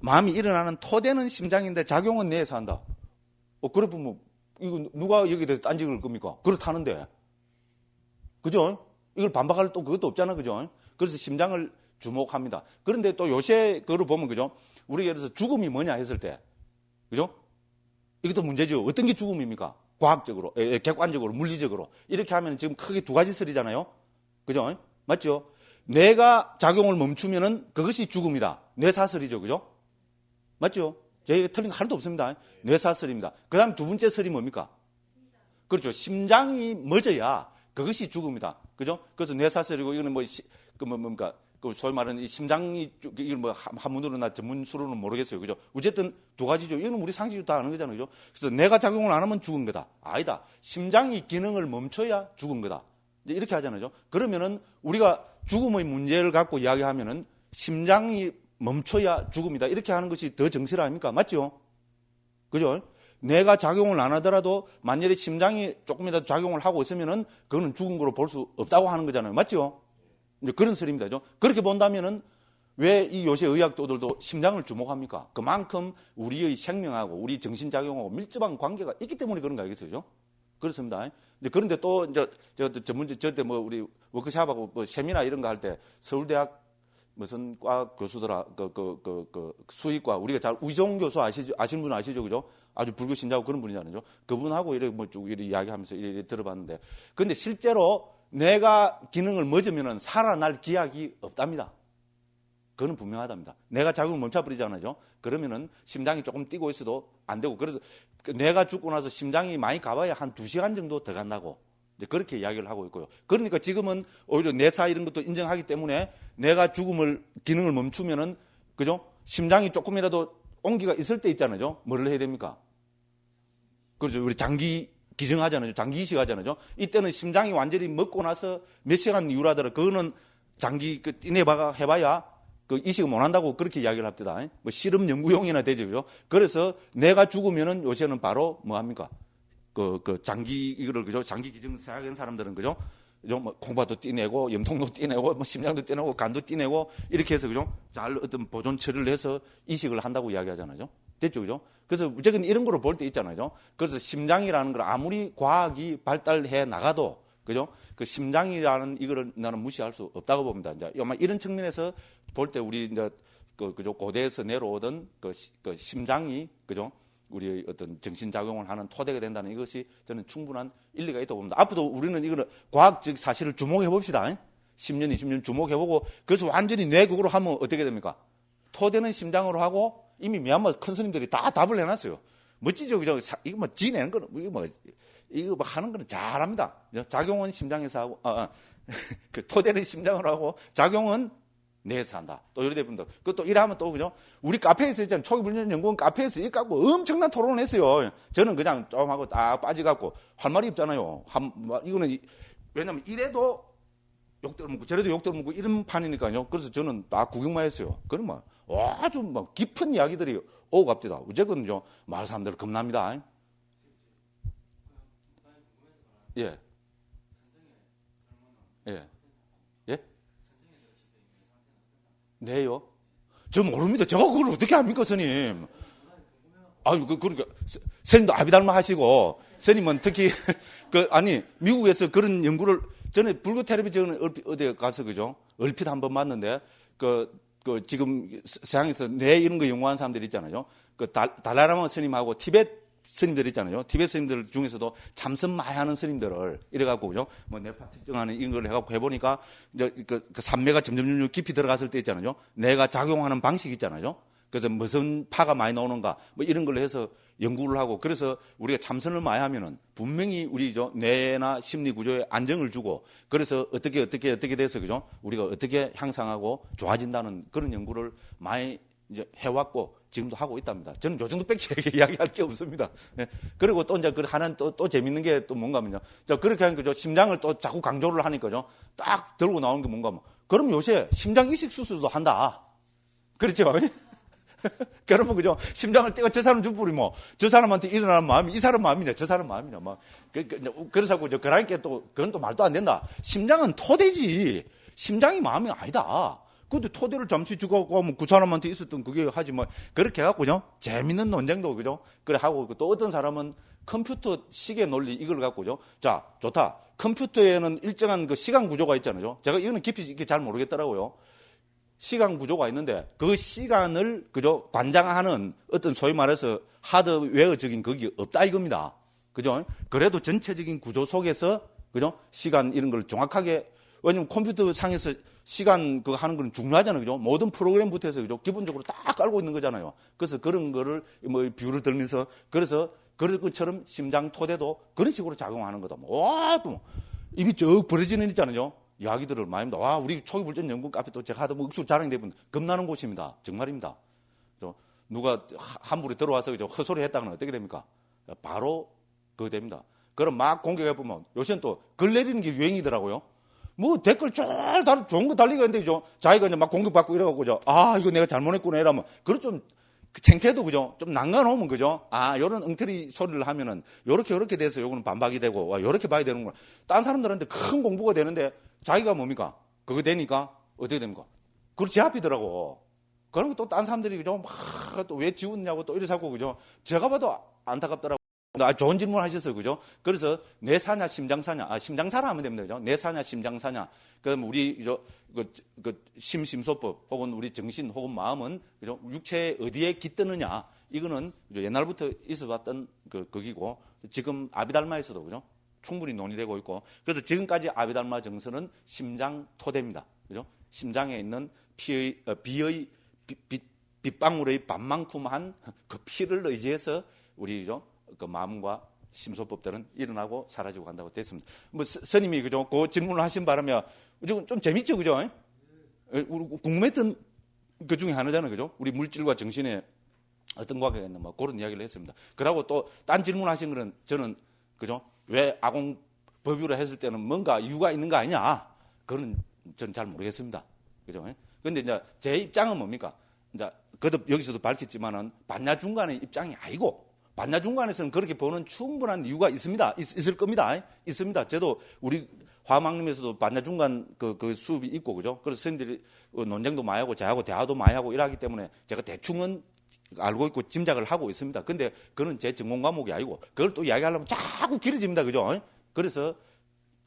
마음이 일어나는 토대는 심장인데 작용은 뇌에서 한다. 그래 보면 이거 누가 여기에 대해서 딴지 걸 겁니까? 그렇다는데. 그죠? 이걸 반박할 또 그것도 없잖아. 그죠? 그래서 심장을 주목합니다. 그런데 또 요새 그걸 보면, 그죠? 우리가 예를 들어서 죽음이 뭐냐 했을 때, 그죠? 이것도 문제죠. 어떤 게 죽음입니까? 과학적으로, 객관적으로, 물리적으로. 이렇게 하면 지금 크게 두 가지 설이잖아요. 그죠? 맞죠? 뇌가 작용을 멈추면은 그것이 죽음이다. 뇌사슬이죠. 그죠? 맞죠? 저희가 틀린 거 하나도 없습니다. 뇌사슬입니다. 그 다음 두 번째 설이 뭡니까? 그렇죠. 심장이 멎어야 그것이 죽음이다. 그죠? 그래서 뇌사슬이고, 이거는 뭡니까? 소위 말하는 이 심장이, 이건 한문으로나 전문수로는 모르겠어요. 그죠? 어쨌든 두 가지죠. 이거는 우리 상식이 다 아는 거잖아요. 그죠? 그래서 뇌가 작용을 안 하면 죽은 거다. 아니다. 심장이 기능을 멈춰야 죽은 거다. 이렇게 하잖아요. 그러면은 우리가 죽음의 문제를 갖고 이야기하면은 심장이 멈춰야 죽음이다. 이렇게 하는 것이 더 정실 아닙니까? 맞죠? 그죠? 뇌가 작용을 안 하더라도 만약에 심장이 조금이라도 작용을 하고 있으면은 그거는 죽은 거로 볼 수 없다고 하는 거잖아요. 맞죠? 이제 그런 설입니다. 그죠? 그렇게 본다면은 왜 이 요새 의학도들도 심장을 주목합니까? 그만큼 우리의 생명하고 우리 정신작용하고 밀접한 관계가 있기 때문에 그런 거 알겠어요? 그죠? 그렇습니다. 이제 그런데 또 이제 저때 뭐 우리 워크샵하고 뭐 세미나 이런 거 할 때 서울대학 무슨 과 교수들아 그 수의과 우리가 잘 우이종 교수 아시는 분 아시죠? 그죠? 아주 불교 신자고 그런 분이잖아요. 그분하고 이렇게 뭐 쭉 이렇게 이야기하면서 이렇게 들어봤는데 근데 실제로 내가 기능을 멎으면은 살아날 기약이 없답니다. 그건 분명하답니다. 내가 자극을 멈춰버리잖아요. 그러면은 심장이 조금 뛰고 있어도 안 되고 그래서 내가 죽고 나서 심장이 많이 가봐야 한 2시간 정도 더 간다고 이제 그렇게 이야기를 하고 있고요. 그러니까 지금은 오히려 내사 이런 것도 인정하기 때문에 내가 기능을 멈추면은 그죠? 심장이 조금이라도 온기가 있을 때 있잖아요. 뭐를 해야 됩니까? 그렇죠. 우리 장기 기증하잖아요. 장기 이식 하잖아요. 이때는 심장이 완전히 먹고 나서 몇 시간 이후라더라. 그거는 장기 해봐야 그 이식을 못 한다고 그렇게 이야기를 합니다. 뭐 실험 연구용이나 되죠. 그죠? 그래서 내가 죽으면은 요새는 바로 뭐 합니까? 이거를 그죠? 장기 기증 생각한 사람들은 그죠? 뭐 콩팥도 띠내고 염통도 띠내고 뭐 심장도 띠내고 간도 띠내고 이렇게 해서 그죠? 잘 어떤 보존 처리를 해서 이식을 한다고 이야기하잖아요. 됐죠, 그죠? 그래서 무조건 이런 거로 볼 때 있잖아요. 그래서 심장이라는 걸 아무리 과학이 발달해 나가도 그죠? 그 심장이라는 이거를 나는 무시할 수 없다고 봅니다. 이제 이런 측면에서 볼 때 우리 이제 그죠? 고대에서 내려오던 그 심장이 그죠? 우리의 어떤 정신작용을 하는 토대가 된다는 이것이 저는 충분한 일리가 있다고 봅니다. 앞으로도 우리는 이거를 과학적 사실을 주목해 봅시다. 10년, 20년 주목해 보고 그래서 완전히 뇌국으로 하면 어떻게 됩니까? 토대는 심장으로 하고 이미 미얀마 큰 스님들이 다 답을 해놨어요. 멋지죠, 그죠? 이거 뭐 지내는 거는 이거 뭐 하는 거는 잘합니다. 작용은 심장에서 하고, 그 토대는 심장으로 하고 작용은 뇌에서 한다. 또 이래 됩니다. 그것도 이러면 또 그죠? 우리 카페에서 있잖아요. 초기불년 연구원 카페에서 이거 갖고 엄청난 토론을 했어요. 저는 그냥 좀 하고 딱 빠져갖고 할 말이 없잖아요. 이거는 왜냐면 이래도 욕들 먹고 저래도 욕들 먹고 이런 판이니까요. 그래서 저는 딱 구경만 했어요. 그럼 뭐 아주 막 깊은 이야기들이 오고 갑니다. 어쨌든요 마을 사람들 겁납니다. 예. 예. 예? 네요. 저 모릅니다. 제가 그걸 어떻게 합니까, 스님? 아유, 그러니까, 스님도 아비달마 하시고, 스님은 특히, 미국에서 그런 연구를, 전에 불교 텔레비전 어디에 가서, 그죠? 얼핏 한번 봤는데, 지금 서양에서 뇌 이런 거 연구하는 사람들 있잖아요. 달라라마 스님하고 티벳 스님들 있잖아요. 티벳 스님들 중에서도 참선 많이 하는 스님들을 이래갖고, 그죠? 뭐, 뇌파 특정하는 이런 걸 해갖고 해보니까, 이제 그 산매가 점점 깊이 들어갔을 때 있잖아요. 뇌가 작용하는 방식이 있잖아요. 그래서 무슨 파가 많이 나오는가, 뭐 이런 걸 해서 연구를 하고, 그래서 우리가 참선을 많이 하면은 분명히 우리 뇌나 심리 구조에 안정을 주고, 그래서 어떻게 돼서, 그죠? 우리가 어떻게 향상하고 좋아진다는 그런 연구를 많이 이제 해왔고, 지금도 하고 있답니다. 저는 요 정도밖에 이야기할 게 없습니다. 네. 그리고 또 이제 하나는 또 재밌는 게 또 뭔가 하면요. 그렇게 하니까 심장을 또 자꾸 강조를 하니까요. 딱 들고 나오는 게 뭔가 하면, 그럼 요새 심장 이식 수술도 한다. 그렇죠? 그러면 그죠? 심장을 떼고 저 사람 죽부리 저 사람한테 일어나는 마음이 이 사람 마음이냐, 저 사람 마음이냐, 그래서 그러니까 또 그건 또 말도 안 된다. 심장은 토대지. 심장이 마음이 아니다. 근데 토대를 잠시 주고 하면 그 사람한테 있었던 그게 하지 그렇게 해갖고요. 재밌는 논쟁도 그죠? 그래 하고 또 어떤 사람은 컴퓨터 시계 논리 이걸 갖고죠. 자, 좋다. 컴퓨터에는 일정한 그 시간 구조가 있잖아요. 제가 이거는 깊이 이렇게 잘 모르겠더라고요. 시간 구조가 있는데 그 시간을 그죠? 관장하는 어떤 소위 말해서 하드웨어적인 그게 없다 이겁니다. 그죠? 그래도 전체적인 구조 속에서 그죠? 시간 이런 걸 정확하게 왜냐면 컴퓨터 상에서 시간 그거 하는 건 중요하잖아요. 그죠? 모든 프로그램부터 해서 그죠? 기본적으로 딱 깔고 있는 거잖아요. 그래서 그런 거를 뭐 비유를 들면서 그래서 그런 것처럼 심장 토대도 그런 식으로 작용하는 거다. 와, 또 입이 쭉 벌어지는 있잖아요. 이야기들을 많이 합니다. 와, 우리 초기불전 연구 카페 또 제가 하다 보면 억수 자랑되면 겁나는 곳입니다. 정말입니다. 누가 함부로 들어와서 그죠? 헛소리 했다면 어떻게 됩니까? 바로 그거 됩니다. 그럼 막 공격해보면 요새는 또 글 내리는 게 유행이더라고요. 뭐 댓글 좋은 거 달리고 했는데 그죠? 자기가 이제 막 공격받고 이래갖고 그죠? 이거 내가 잘못했구나 이러면 그걸 좀 창피해도 그죠? 좀 난간오면 그죠? 요런 엉터리 소리를 하면은 요렇게 돼서 요거는 반박이 되고 요렇게 봐야 되는구나. 딴 사람들한테 큰 공부가 되는데 자기가 뭡니까? 그거 되니까 어떻게 됩니까? 그걸 제압이더라고. 그러면 또 딴 사람들이 그죠? 막 또 왜 지웠냐고 또 이래서 그죠? 제가 봐도 안타깝더라고. 좋은 질문 하셨어요. 그죠? 그래서 뇌 사냐, 심장 사냐. 심장 사냐 하면 됩니다. 그죠? 뇌 사냐, 심장 사냐. 그럼 우리, 심소법 혹은 우리 정신 혹은 마음은, 그죠? 육체에 어디에 깃드느냐. 이거는 옛날부터 있어 왔던 거기고, 지금 아비달마에서도, 그죠? 충분히 논의되고 있고, 그래서 지금까지 아비달마 정서는 심장 토대입니다. 그죠? 심장에 있는 비의 빗방울의 반만큼한 그 피를 의지해서 우리, 그죠? 그 마음과 심소법들은 일어나고 사라지고 간다고 됐습니다. 뭐 스님이 그죠? 그 질문을 하신 바람에 좀 재밌죠, 그죠? 우리 궁금했던 그 중에 하나잖아요, 그죠? 우리 물질과 정신의 어떤 관계가 있나 뭐 그런 이야기를 했습니다. 그러고 또 딴 질문하신 거는 저는 그죠? 왜 아공 법유를 했을 때는 뭔가 이유가 있는 거 아니냐? 그건 저는 잘 모르겠습니다, 그죠? 근데 이제 제 입장은 뭡니까? 이제 거듭 여기서도 밝혔지만은 반야 중간의 입장이 아니고. 반야 중간에서는 그렇게 보는 충분한 이유가 있습니다. 있을 겁니다. 있습니다. 저도 우리 화망림에서도 반야 중간 그 수업이 있고, 그죠? 그래서 선생님들이 논쟁도 많이 하고, 저하고 대화도 많이 하고 이러기 때문에 제가 대충은 알고 있고 짐작을 하고 있습니다. 근데 그건 제 전공 과목이 아니고, 그걸 또 이야기하려면 자꾸 길어집니다. 그죠? 그래서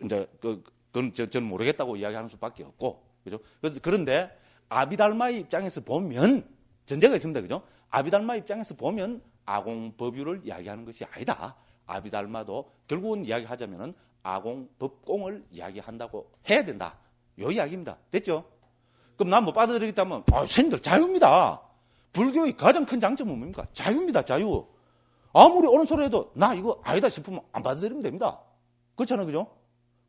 이제 그건 저는 모르겠다고 이야기하는 수밖에 없고, 그죠? 그런데 아비달마의 입장에서 보면 전제가 있습니다. 그죠? 아비달마 입장에서 보면 아공법유를 이야기하는 것이 아니다. 아비달마도 결국은 이야기하자면은 아공법공을 이야기한다고 해야 된다. 요 이야기입니다. 됐죠? 그럼 난 못 받아들이겠다면, 선생님들 자유입니다. 불교의 가장 큰 장점은 뭡니까? 자유입니다. 자유. 아무리 옳은 소리 해도 나 이거 아니다 싶으면 안 받아들이면 됩니다. 그렇잖아요. 그죠?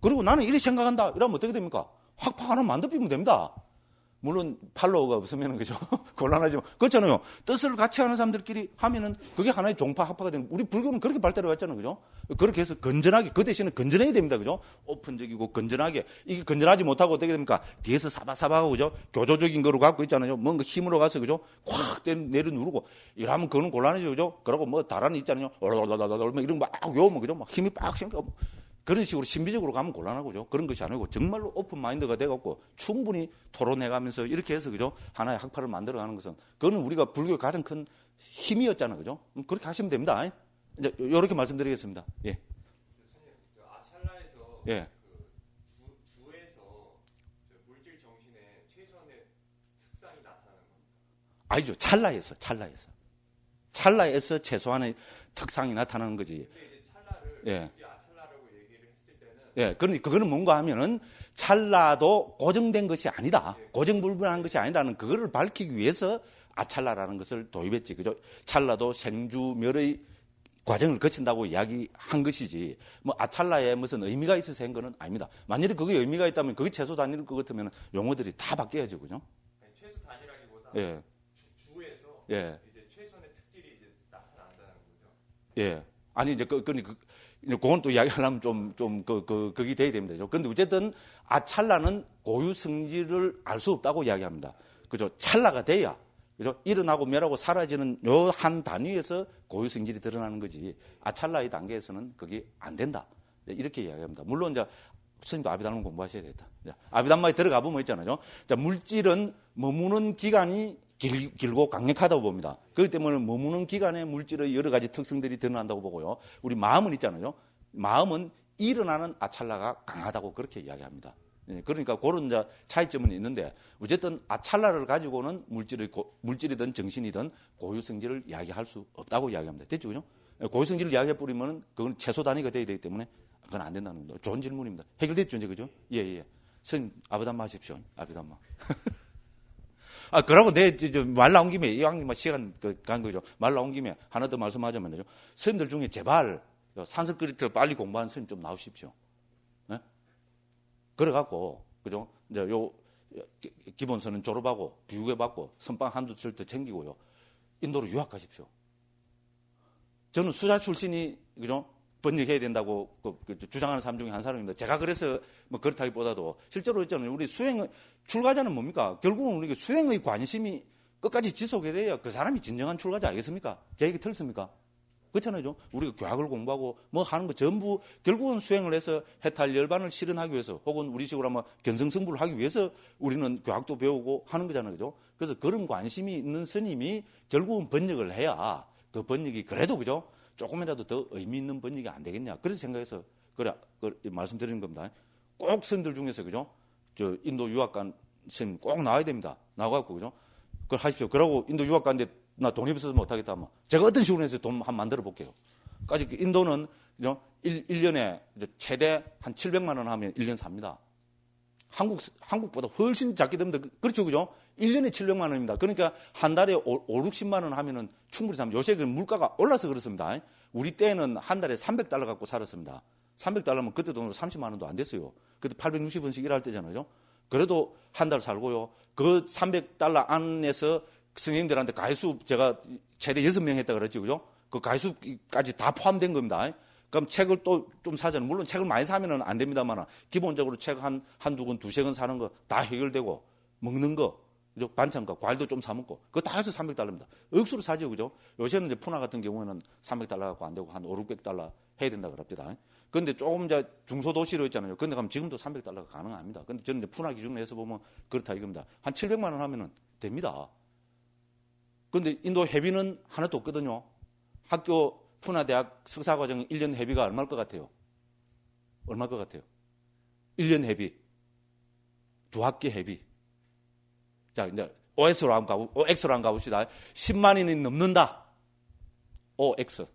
그리고 나는 이렇게 생각한다. 이러면 어떻게 됩니까? 확 하나 만들면 됩니다. 물론 팔로워가 없으면 그죠? 곤란하지만 그렇잖아요. 뜻을 같이 하는 사람들끼리 하면은 그게 하나의 종파 학파가 되는. 우리 불교는 그렇게 발달해 왔잖아요. 그죠? 그렇게 해서 건전하게, 그 대신에 건전해야 됩니다. 그죠? 오픈적이고 건전하게. 이게 건전하지 못하고 어떻게 됩니까? 뒤에서 사바사바하고 그죠? 교조적인 거로 갖고 있잖아요. 뭔가 힘으로 가서 그죠? 확 내려누르고 이러면 그거는 곤란해져. 그죠? 그러고 뭐 다란이 있잖아요. 이런 거 막 외우면 그죠? 막 힘이 빡 생겨. 그런 식으로 신비적으로 가면 곤란하고죠. 그런 것이 아니고 정말로 오픈 마인드가 돼갖고 충분히 토론해가면서 이렇게 해서 그죠 하나의 학파를 만들어가는 것은 그거는 우리가 불교의 가장 큰 힘이었잖아요, 그죠? 그렇게 하시면 됩니다. 이제 이렇게 말씀드리겠습니다. 예. 교수님, 아찰라에서 예. 주에서 물질 정신의 최소한의 특성이 나타나는 겁니다. 아니죠, 찰나에서 최소한의 특성이 나타나는 거지. 근데 이제 찰나를 예. 예, 그러니 그거는 뭔가 하면은 찰나도 고정된 것이 아니다. 고정불변한 것이 아니라는 그거를 밝히기 위해서 아찰나라는 것을 도입했지. 그죠? 찰나도 생주멸의 과정을 거친다고 이야기한 것이지. 뭐 아찰나에 무슨 의미가 있어서 한 거는 아닙니다. 만약에 그게 의미가 있다면 그게 최소 단위일 것 같으면 용어들이 다 바뀌어야죠. 그죠? 아니, 최소 단위라기보다 예. 주에서 예. 이제 최소한의 특질이 이제 나타난다는 거죠. 예. 아니 이제 그건 또 이야기하려면 그게 돼야 됩니다. 그런데 어쨌든 아찰나는 고유 성질을 알 수 없다고 이야기합니다. 그죠? 찰나가 돼야, 그죠? 일어나고 멸하고 사라지는 요 한 단위에서 고유 성질이 드러나는 거지. 아찰나의 단계에서는 그게 안 된다. 이렇게 이야기합니다. 물론 이제 스님도 아비달마 공부하셔야 되겠다. 아비달마에 들어가 보면 있잖아요. 자, 물질은 머무는 기간이 길고 강력하다고 봅니다. 그렇기 때문에 머무는 기간에 물질의 여러 가지 특성들이 드러난다고 보고요. 우리 마음은 있잖아요. 마음은 일어나는 아찰나가 강하다고 그렇게 이야기합니다. 그러니까 그런 차이점은 있는데 어쨌든 아찰나를 가지고는 물질이든 정신이든 고유성질을 이야기할 수 없다고 이야기합니다. 됐죠? 그죠? 고유성질을 이야기해버리면 그건 최소 단위가 돼야 되기 때문에 그건 안 된다는 겁니다. 좋은 질문입니다. 해결됐죠? 이제 그죠? 예. 선생님, 아비달마 하십시오. 아비달마. 그러고 말 나온 김에, 이왕 시간 간 거죠. 말 나온 김에 하나 더 말씀하자면요. 선생님들 중에 제발 산스크리트 빨리 공부하는 선생님 좀 나오십시오. 네? 그래갖고, 그죠? 이제 기본서는 졸업하고, 비후계 받고, 선빵 한두 절 더 챙기고요. 인도로 유학하십시오. 저는 수자 출신이, 그죠? 번역해야 된다고 주장하는 사람 중에 한 사람입니다. 제가 그래서 뭐 그렇다기보다도 실제로 있잖아요. 우리 출가자는 뭡니까? 결국은 우리 수행의 관심이 끝까지 지속이 돼야 그 사람이 진정한 출가자 아니겠습니까? 제 얘기 틀렸습니까? 그렇잖아요. 우리가 교학을 공부하고 뭐 하는 거 전부 결국은 수행을 해서 해탈 열반을 실현하기 위해서 혹은 우리식으로 하면 견성승부를 하기 위해서 우리는 교학도 배우고 하는 거잖아요. 그죠? 그래서 그런 관심이 있는 스님이 결국은 번역을 해야 그 번역이 그래도 그죠? 조금이라도 더 의미 있는 번역이 안 되겠냐. 그래서 생각해서 그래 말씀드리는 겁니다. 꼭 스님들 중에서 그죠? 저 인도 유학간 스님 꼭 나와야 됩니다. 나와갖고 그죠? 그걸 하십시오. 그러고 인도 유학 가는데 나 돈이 없어서 못하겠다 하면 제가 어떤 식으로 해서 돈 한번 만들어 볼게요. 까지 인도는 1년에 최대 한 700만 원 하면 1년 삽니다. 한국보다 훨씬 작게 됩니다. 그렇죠, 그죠? 1년에 700만 원입니다. 그러니까 한 달에 60만 원 하면은 충분히 삽니다. 요새 그 물가가 올라서 그렇습니다. 우리 때는 한 달에 300달러 갖고 살았습니다. 300달러면 그때 돈으로 30만 원도 안 됐어요. 그때 860원씩 일할 때잖아요. 그래도 한 달 살고요. 그 300달러 안에서 선생님들한테 가해수 제가 최대 6명 했다 그랬죠. 그죠? 그 가해수까지 다 포함된 겁니다. 그럼 책을 또 좀 사잖아요. 물론 책을 많이 사면은 안 됩니다만 기본적으로 책 한두 권, 두세 권 사는 거 다 해결되고 먹는 거, 그죠? 반찬과 과일도 좀 사 먹고 그거 다 해서 300달러입니다. 억수로 사죠. 그죠? 요새는 이제 푸나 같은 경우에는 300달러 갖고 안 되고 한 5, 600달러 해야 된다 그럽니다. 그런데 조금 이제 중소도시로 있잖아요. 그런데 가면 지금도 300달러가 가능합니다. 그런데 저는 이제 푸나 기준에서 보면 그렇다 이겁니다. 한 700만 원 하면은 됩니다. 그런데 인도 회비는 하나도 없거든요. 학교 푸나 대학 석사과정 1년 회비가 얼마일 것 같아요? 얼마일 것 같아요? 1년 회비. 두 학기 회비. 자, 이제 OX로 한번 가봅시다. 10만 원이 넘는다. OX.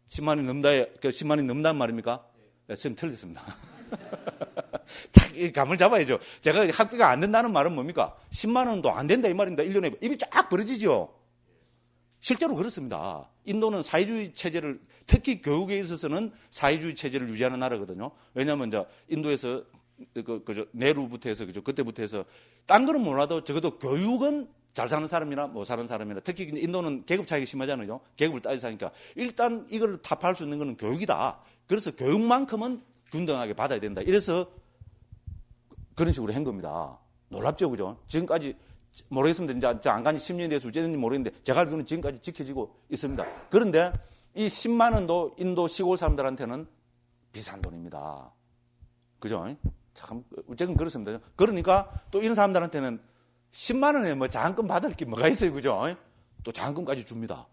10만 원이 넘다, 10만 원이 넘는단 말입니까? 네, 선생님 틀렸습니다. 딱 이 감을 잡아야죠. 제가 학비가 안 된다는 말은 뭡니까? 10만 원도 안 된다 이 말입니다. 1년에. 입이 쫙 벌어지죠. 실제로 그렇습니다. 인도는 사회주의 체제를, 특히 교육에 있어서는 사회주의 체제를 유지하는 나라거든요. 왜냐하면 이제 인도에서 네루부터 해서 그죠? 그때부터 해서 딴 거는 몰라도 적어도 교육은 잘 사는 사람이나 못 사는 사람이나 특히 인도는 계급 차이가 심하잖아요. 계급을 따져서 하니까 일단 이걸 타파할 수 있는 거는 교육이다. 그래서 교육만큼은 균등하게 받아야 된다. 이래서 그런 식으로 한 겁니다. 놀랍죠, 그죠? 지금까지 모르겠습니다. 이제 안 간지 10년이 돼서 어쨌든지 모르겠는데 제가 알기로는 지금까지 지켜지고 있습니다. 그런데 이 10만 원도 인도 시골 사람들한테는 비싼 돈입니다. 그죠? 참 어쨌든 그렇습니다. 그러니까 또 이런 사람들한테는 10만 원에 뭐 장학금 받을 게 뭐가 있어요, 그죠? 또 장학금까지 줍니다.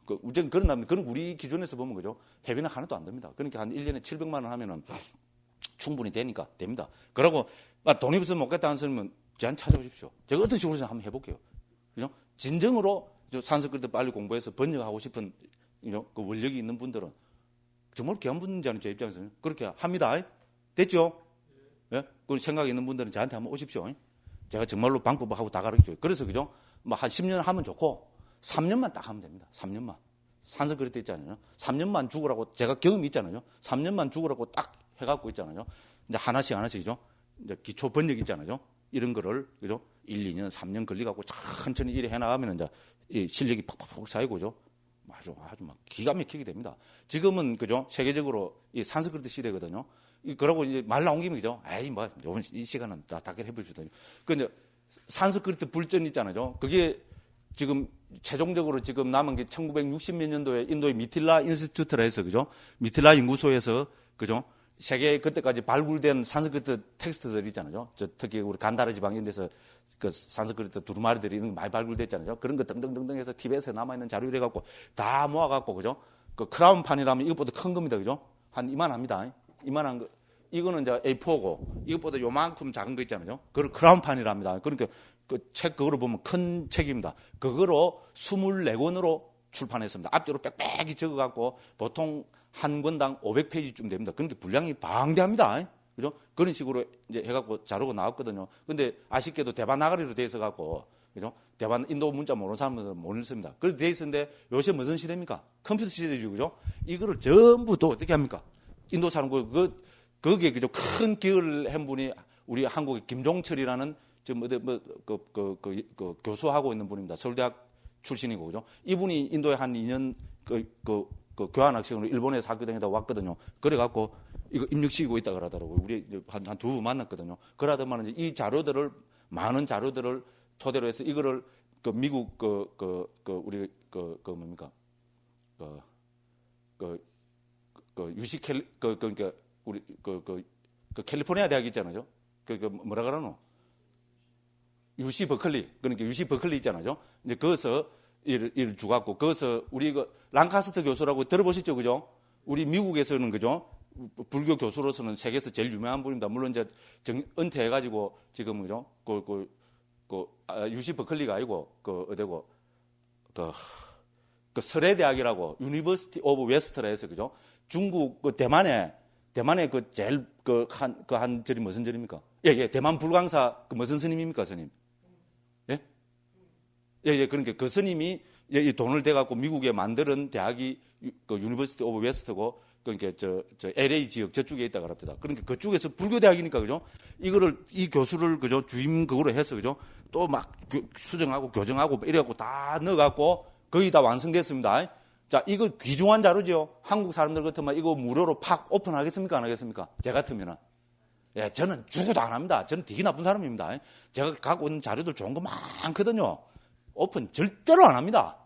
어쨌든 그런 남, 그런 우리 기준에서 보면 그죠? 회비는 하나도 안 됩니다. 그러니까 한 1년에 700만 원 하면은 충분히 되니까 됩니다. 그러고 돈이 없으면 못 겠다 하는 사람은 저한테 찾아오십시오. 제가 어떤 식으로 한번 해볼게요. 그죠? 진정으로 산스크리트 빨리 공부해서 번역하고 싶은 그 원력이 있는 분들은 정말 귀한 분인지 아는 제 입장에서는 그렇게 합니다. 됐죠? 예? 그 생각이 있는 분들은 저한테 한번 오십시오. 제가 정말로 방법하고 다 가르쳐줘요. 그래서 그죠? 뭐 한 10년 하면 좋고 3년만 딱 하면 됩니다. 3년만. 산스크리트 있잖아요. 3년만 죽으라고 제가 경험이 있잖아요. 3년만 죽으라고 딱 해갖고 있잖아요. 이제 하나씩이죠. 이제 기초 번역 있잖아요. 이런 거를 그죠? 1, 2년, 3년 걸려갖고 천천히 일해 나가면 이제 이 실력이 팍팍팍 쌓이고죠. 아주 막 기가 막히게 됩니다. 지금은 그죠? 세계적으로 이 산스크리트 시대거든요. 그러고 이제 말 나온 김에 그죠? 에이 뭐 요번 이 시간은 다 해봅시다. 그 이제 산스크리트 불전 있잖아요. 그게 지금 최종적으로 지금 남은 게 1960몇 년도에 인도의 미틸라 인스티튜트라 해서 그죠? 미틸라 연구소에서 그죠? 세계 그때까지 발굴된 산스크리트 텍스트들 있잖아요. 특히 우리 간다라 지방 이런 데서 그 산스크리트 두루마리들이 이런 거 많이 발굴됐잖아요. 그런 거 등등등등 해서 티벳에 남아있는 자료 이래 갖고 다 모아갖고 그죠? 그 크라운판이라면 이것보다 큰 겁니다. 그죠? 한 이만합니다. 이만한 거. 이거는 이제 A4고 이것보다 요만큼 작은 거 있잖아요. 그걸 크라운판이랍니다. 그러니까 그 책 그거로 보면 큰 책입니다. 그거로 24권으로 출판했습니다. 앞뒤로 빽빽이 적어갖고 보통 한 권당 500페이지쯤 됩니다. 그러니까 분량이 방대합니다. 그죠? 그런 식으로 이제 해갖고 자료가 나왔거든요. 근데 아쉽게도 대반 나가리로 돼 있어갖고, 그죠? 대반 인도 문자 모르는 사람들은 못 읽습니다. 그래서 돼 있었는데 요새 무슨 시대입니까? 컴퓨터 시대죠. 그죠? 이거를 전부 또 어떻게 합니까? 인도 사람, 거기에 그죠? 큰 기여를 한 분이 우리 한국의 김종철이라는 지금 교수하고 있는 분입니다. 서울대학 출신이고, 그죠? 이분이 인도에 한 2년 교환학생으로 일본에서 학교 다니다 왔거든요. 그래갖고 이거 입력시키고 있다 그러더라고요. 우리 한 두 분 만났거든요. 그러더만 이제 이 자료들을, 많은 자료들을 토대로 해서 이거를 그 미국 우리 뭡니까 UC 그러니까 우리 캘리포니아 대학 있잖아요. 뭐라 그러노? UC 버클리. 그러니까 UC 버클리 있잖아요. 이제 거기서 일을 주갖고 거기서 우리 랑카스터 교수라고 들어보셨죠, 그죠? 우리 미국에서는 그죠? 불교 교수로서는 세계에서 제일 유명한 분입니다. 물론 이제 은퇴해가지고 지금 그죠? UC 버클리가 아니고 어디고 설해 대학이라고 유니버시티 오브 웨스트라 해서 그죠? 중국 대만에 제일 한 절이 무슨 절입니까? 예, 대만 불광사 무슨 스님입니까, 스님? 예, 그러니까 그 스님이 돈을 대갖고 미국에 만드는 대학이 유니버시티 오브 웨스트고, 그러니까 저 LA 지역 저쪽에 있다 그럽니다. 그러니까 그쪽에서 불교 대학이니까, 그죠? 이 교수를, 그죠? 주임 그거로 해서, 그죠? 또 막 수정하고 교정하고 이래갖고 다 넣어갖고 거의 다 완성됐습니다. 자, 이거 귀중한 자료죠. 한국 사람들 같으면 이거 무료로 팍 오픈하겠습니까? 안 하겠습니까? 제 같으면은. 예, 저는 죽어도 안 합니다. 저는 되게 나쁜 사람입니다. 제가 갖고 있는 자료들 좋은 거 많거든요. 오픈 절대로 안 합니다.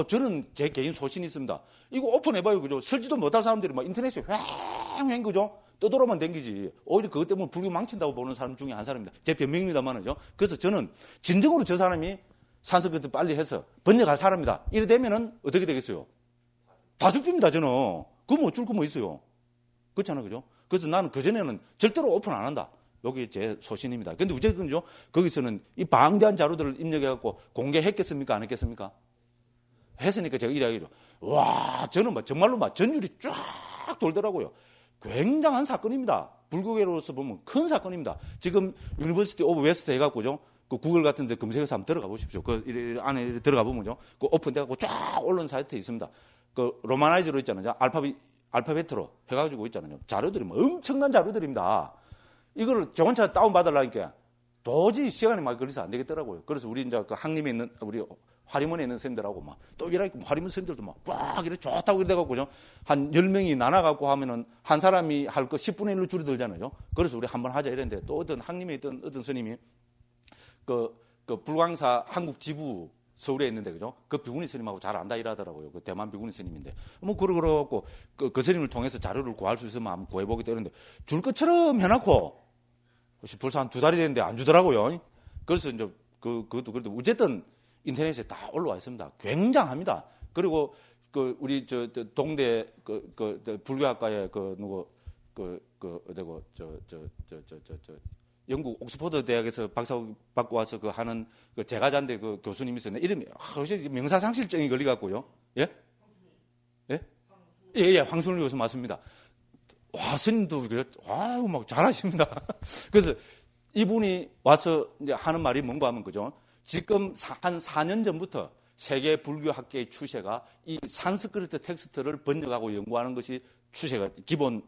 저는 제 개인 소신이 있습니다. 이거 오픈해봐요, 그죠? 설지도 못할 사람들이 막 인터넷에 휑, 그죠? 떠돌아만 댕기지. 오히려 그것 때문에 불교 망친다고 보는 사람 중에 한 사람입니다. 제 변명입니다만은요. 그래서 저는 진정으로 저 사람이 산스크리트 빨리 해서 번역할 사람이다. 이래 되면은 어떻게 되겠어요? 다 죽습니다, 저는. 그럼 어쩔 거 뭐 있어요? 그렇잖아요, 그죠? 그래서 나는 그전에는 절대로 오픈 안 한다. 여기 제 소신입니다. 근데 어쨌든요, 거기서는 이 방대한 자료들을 입력해갖고 공개했겠습니까? 안 했겠습니까? 했으니까 제가 이야기죠. 와, 저는 정말로 전율이 쫙 돌더라고요. 굉장한 사건입니다. 불교계로서 보면 큰 사건입니다. 지금 유니버시티 오브 웨스트 해갖고죠. 그 구글 같은 데 검색해서 한번 들어가 보십시오. 그 안에 들어가 보면요. 그 오픈돼갖고 쫙 올라온 사이트에 있습니다. 그 로마나이즈로 있잖아요. 알파벳으로 해가지고 있잖아요. 자료들이 엄청난 자료들입니다. 이거를 저 혼자 다운받으려니까 도저히 시간이 많이 걸려서 안 되겠더라고요. 그래서 우리 이제 그 항림에 있는, 우리 화림원에 있는 선생님들하고 또 이렇게 화림원 선생님들도 꽉 이렇게 좋다고 이래갖고죠. 한 10명이 나눠갖고 하면은 한 사람이 할 거 10분의 1로 줄어들잖아요. 그래서 우리 한번 하자 이랬는데 또 어떤 항림에 있던 어떤 스님이 그 불광사 한국 지부 서울에 있는데, 그죠? 그 비구니 스님하고 잘 안다 이러더라고요. 그 대만 비구니 스님인데. 그러고 그 스님을 통해서 자료를 구할 수 있으면 한번 구해보겠다 이러는데 줄 것처럼 해놓고 벌써 한 2달이 됐는데 안 주더라고요. 그래서 이제 그것도 그래도 어쨌든 인터넷에 다 올라와 있습니다. 굉장합니다. 그리고 우리 동대 불교학과에 영국 옥스퍼드 대학에서 박사 받고 와서 하는 제가자인데 그 교수님이 있었는데 이름이 명사상실증이 걸려갖고요. 예? 예? 예, 황순리 교수 맞습니다. 와, 스님도 막 잘하십니다. 그래서 이분이 와서 이제 하는 말이 뭔가 하면, 그죠? 지금 한 4년 전부터 세계 불교 학계의 추세가 이 산스크리트 텍스트를 번역하고 연구하는 것이 추세가 기본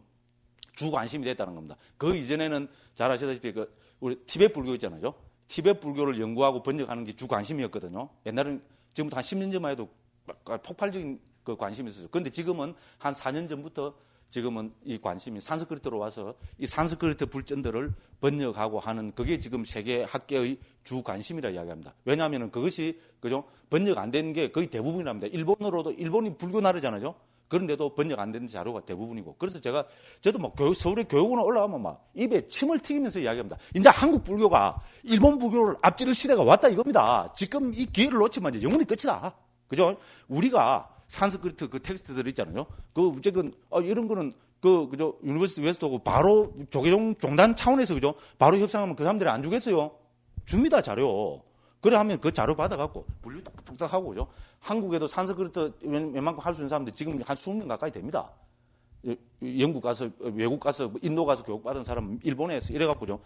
주 관심이 됐다는 겁니다. 그 이전에는 잘 아시다시피 우리 티베트 불교 있잖아요. 티베트 불교를 연구하고 번역하는 게 주 관심이었거든요. 옛날에는 지금부터 한 10년 전만 해도 폭발적인 그 관심이 있었어요. 그런데 지금은 한 4년 전부터 지금은 이 관심이 산스크리트로 와서 이 산스크리트 불전들을 번역하고 하는 그게 지금 세계 학계의 주 관심이라 이야기합니다. 왜냐하면 그것이, 그죠? 번역 안 된 게 거의 대부분이랍니다. 일본이 불교 나라잖아요. 그런데도 번역 안 된 자료가 대부분이고. 그래서 저도 서울에 교육원에 올라가면 입에 침을 튀기면서 이야기합니다. 이제 한국 불교가 일본 불교를 앞지를 시대가 왔다 이겁니다. 지금 이 기회를 놓치면 이제 영원히 끝이다. 그죠? 우리가 산스크리트 텍스트들 있잖아요. 어쨌든, 이런 거는, 그죠? 유니버시티 웨스트하고 바로 조계종 종단 차원에서, 그죠? 바로 협상하면 그 사람들이 안 주겠어요? 줍니다, 자료. 그래 하면 그 자료 받아갖고, 분류 뚝뚝딱 하고, 그죠? 한국에도 산스크리트 웬만큼 할 수 있는 사람들 지금 한 20명 가까이 됩니다. 영국 가서, 외국 가서, 인도 가서 교육받은 사람, 일본에서 이래갖고죠.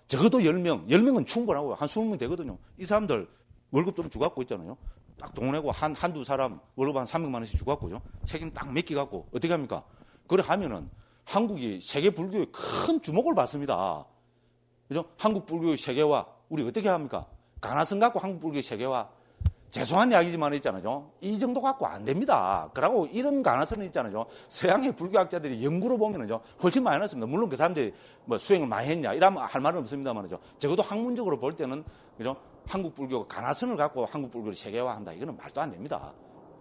적어도 10명은 충분하고, 한 20명 되거든요. 이 사람들 월급 좀 주갖고 있잖아요. 딱 동원하고 한두 사람 월급 한 300만 원씩 주갖고죠. 책임 딱 맡기갖고 어떻게 합니까? 그래 하면은 한국이 세계 불교에 큰 주목을 받습니다. 그죠? 한국 불교의 세계화 우리 어떻게 합니까? 가나성 갖고 한국 불교의 세계화 죄송한 이야기지만 있잖아요. 이 정도 갖고 안 됩니다. 그러고 이런 가능성은 있잖아요. 서양의 불교학자들이 연구로 보면은요, 훨씬 많이 났습니다. 물론 그 사람들이 뭐 수행을 많이 했냐, 이러면 할 말은 없습니다만요. 적어도 학문적으로 볼 때는, 그죠? 한국 불교가 가나선을 갖고 한국 불교를 세계화한다. 이거는 말도 안 됩니다.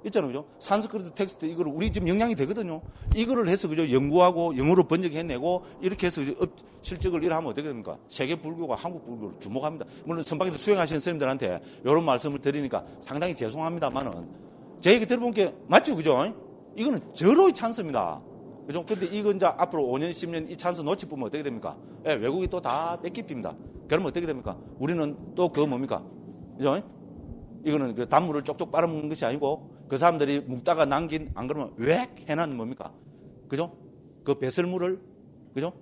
있잖아요, 그죠? 산스크리트 텍스트, 이거를 우리 지금 영향이 되거든요. 이거를 해서, 그죠? 연구하고 영어로 번역해내고, 이렇게 해서 실적을 일하면 어떻게 됩니까? 세계 불교가 한국 불교를 주목합니다. 물론 선방에서 수행하시는 스님들한테 이런 말씀을 드리니까 상당히 죄송합니다만은, 제 얘기 들어본 게 맞죠, 그죠? 이거는 절호의 찬스입니다. 그죠? 근데 이거 이제 앞으로 5년, 10년 이 찬스 놓치면 어떻게 됩니까? 예, 외국이 또 다 뺏깁니다. 그러면 어떻게 됩니까? 우리는 또 그거 뭡니까? 그죠? 이거는 그 단물을 쪽쪽 빨아먹는 것이 아니고, 그 사람들이 묵다가 남긴, 안 그러면 왜 해놨는 뭡니까? 그죠? 그 배설물을, 그죠?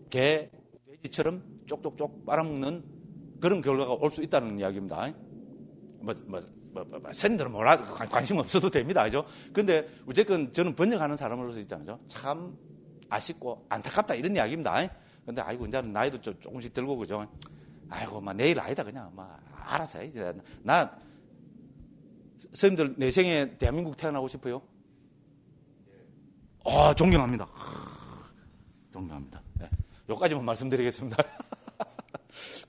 개, 돼지처럼 쪽쪽쪽 빨아먹는 그런 결과가 올 수 있다는 이야기입니다. 선생님들은 몰라, 관심 없어도 됩니다. 그죠? 근데 어쨌든 저는 번역하는 사람으로서 있잖아요. 참 아쉽고 안타깝다 이런 이야기입니다. 근데 아이고, 이제는 나이도 조금씩 들고, 그죠? 아이고, 내일 아니다. 그냥, 알아서 해. 선생님들 내 생에 대한민국 태어나고 싶어요? 존경합니다. 존경합니다. 네. 여기까지만 말씀드리겠습니다.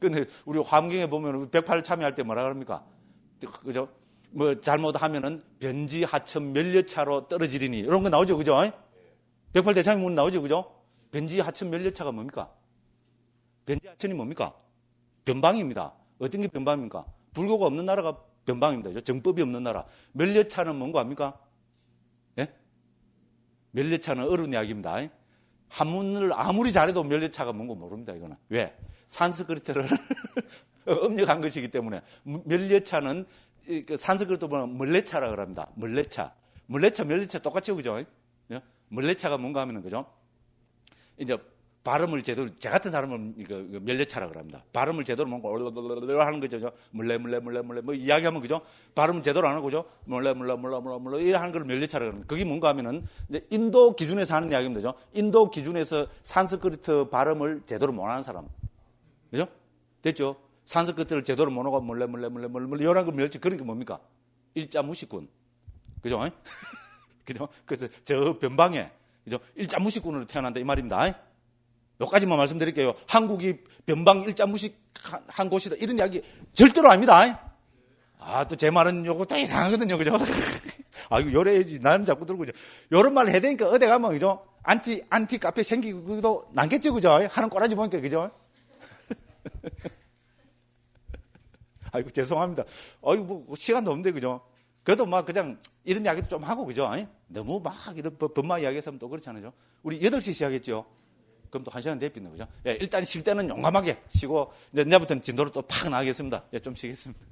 근데 우리 화엄경에 보면 108 참여할 때 뭐라 그럽니까? 그죠? 뭐 잘못하면은 변지 하천 멸려차로 떨어지리니 이런 거 나오죠, 그죠? 108 대참여문 나오죠, 그죠? 변지 하천 멸려차가 뭡니까? 변지 하천이 뭡니까? 변방입니다. 어떤 게 변방입니까? 불교가 없는 나라가 변방입니다. 정법이 없는 나라. 멸려차는 뭔가 합니까? 예? 멸려차는 어려운 이야기입니다. 한문을 아무리 잘해도 멸려차가 뭔가 모릅니다. 이거는. 왜? 산스크리트를 음력한 것이기 때문에. 멸려차는 산스크리트 보면 멀레차라고 합니다. 멀레차. 멸려차 똑같죠, 그죠? 멀레차가 뭔가 하면은, 그죠? 이제 발음을 제대로, 제 같은 사람은 멸려차라고 합니다. 발음을 제대로 뭔가 하는 거죠. 물레, 뭐 이야기하면, 그죠? 발음을 제대로 안 하고, 그죠? 물레, 이래 하는 걸 멸려차라고 합니다. 그게 뭔가 하면은, 이제 인도 기준에서 하는 이야기입니다. 그죠? 인도 기준에서 산스크리트 발음을 제대로 못 하는 사람. 그죠? 됐죠? 산스크리트를 제대로 못 하고, 물레, 이런 걸 멸치, 그런 게 뭡니까? 일자 무식군. 그죠? 그죠? 그래서 저 변방에, 그죠? 일자 무식군으로 태어난다, 이 말입니다. 여기까지만 말씀드릴게요. 한국이 변방 일자무식한 곳이다. 이런 이야기 절대로 아닙니다. 또 제 말은 요거 또 이상하거든요. 그죠? 이거 요래야지. 나는 자꾸 들고, 그죠? 요런 말 해야 되니까 어디 가면, 그죠? 안티 카페 생기기도 난겠죠. 그죠? 하는 꼬라지 보니까, 그죠? 아이고, 죄송합니다. 시간도 없는데, 그죠? 그래도 그냥 이런 이야기도 좀 하고, 그죠? 너무 이런 법마 이야기 했으면 또 그렇잖아요. 우리 8시 시작했죠? 그럼 또 1시간 됐겠네요. 그죠? 일단 쉴 때는 용감하게 쉬고, 이제부터는 진도로 또 팍 나가겠습니다. 좀 쉬겠습니다.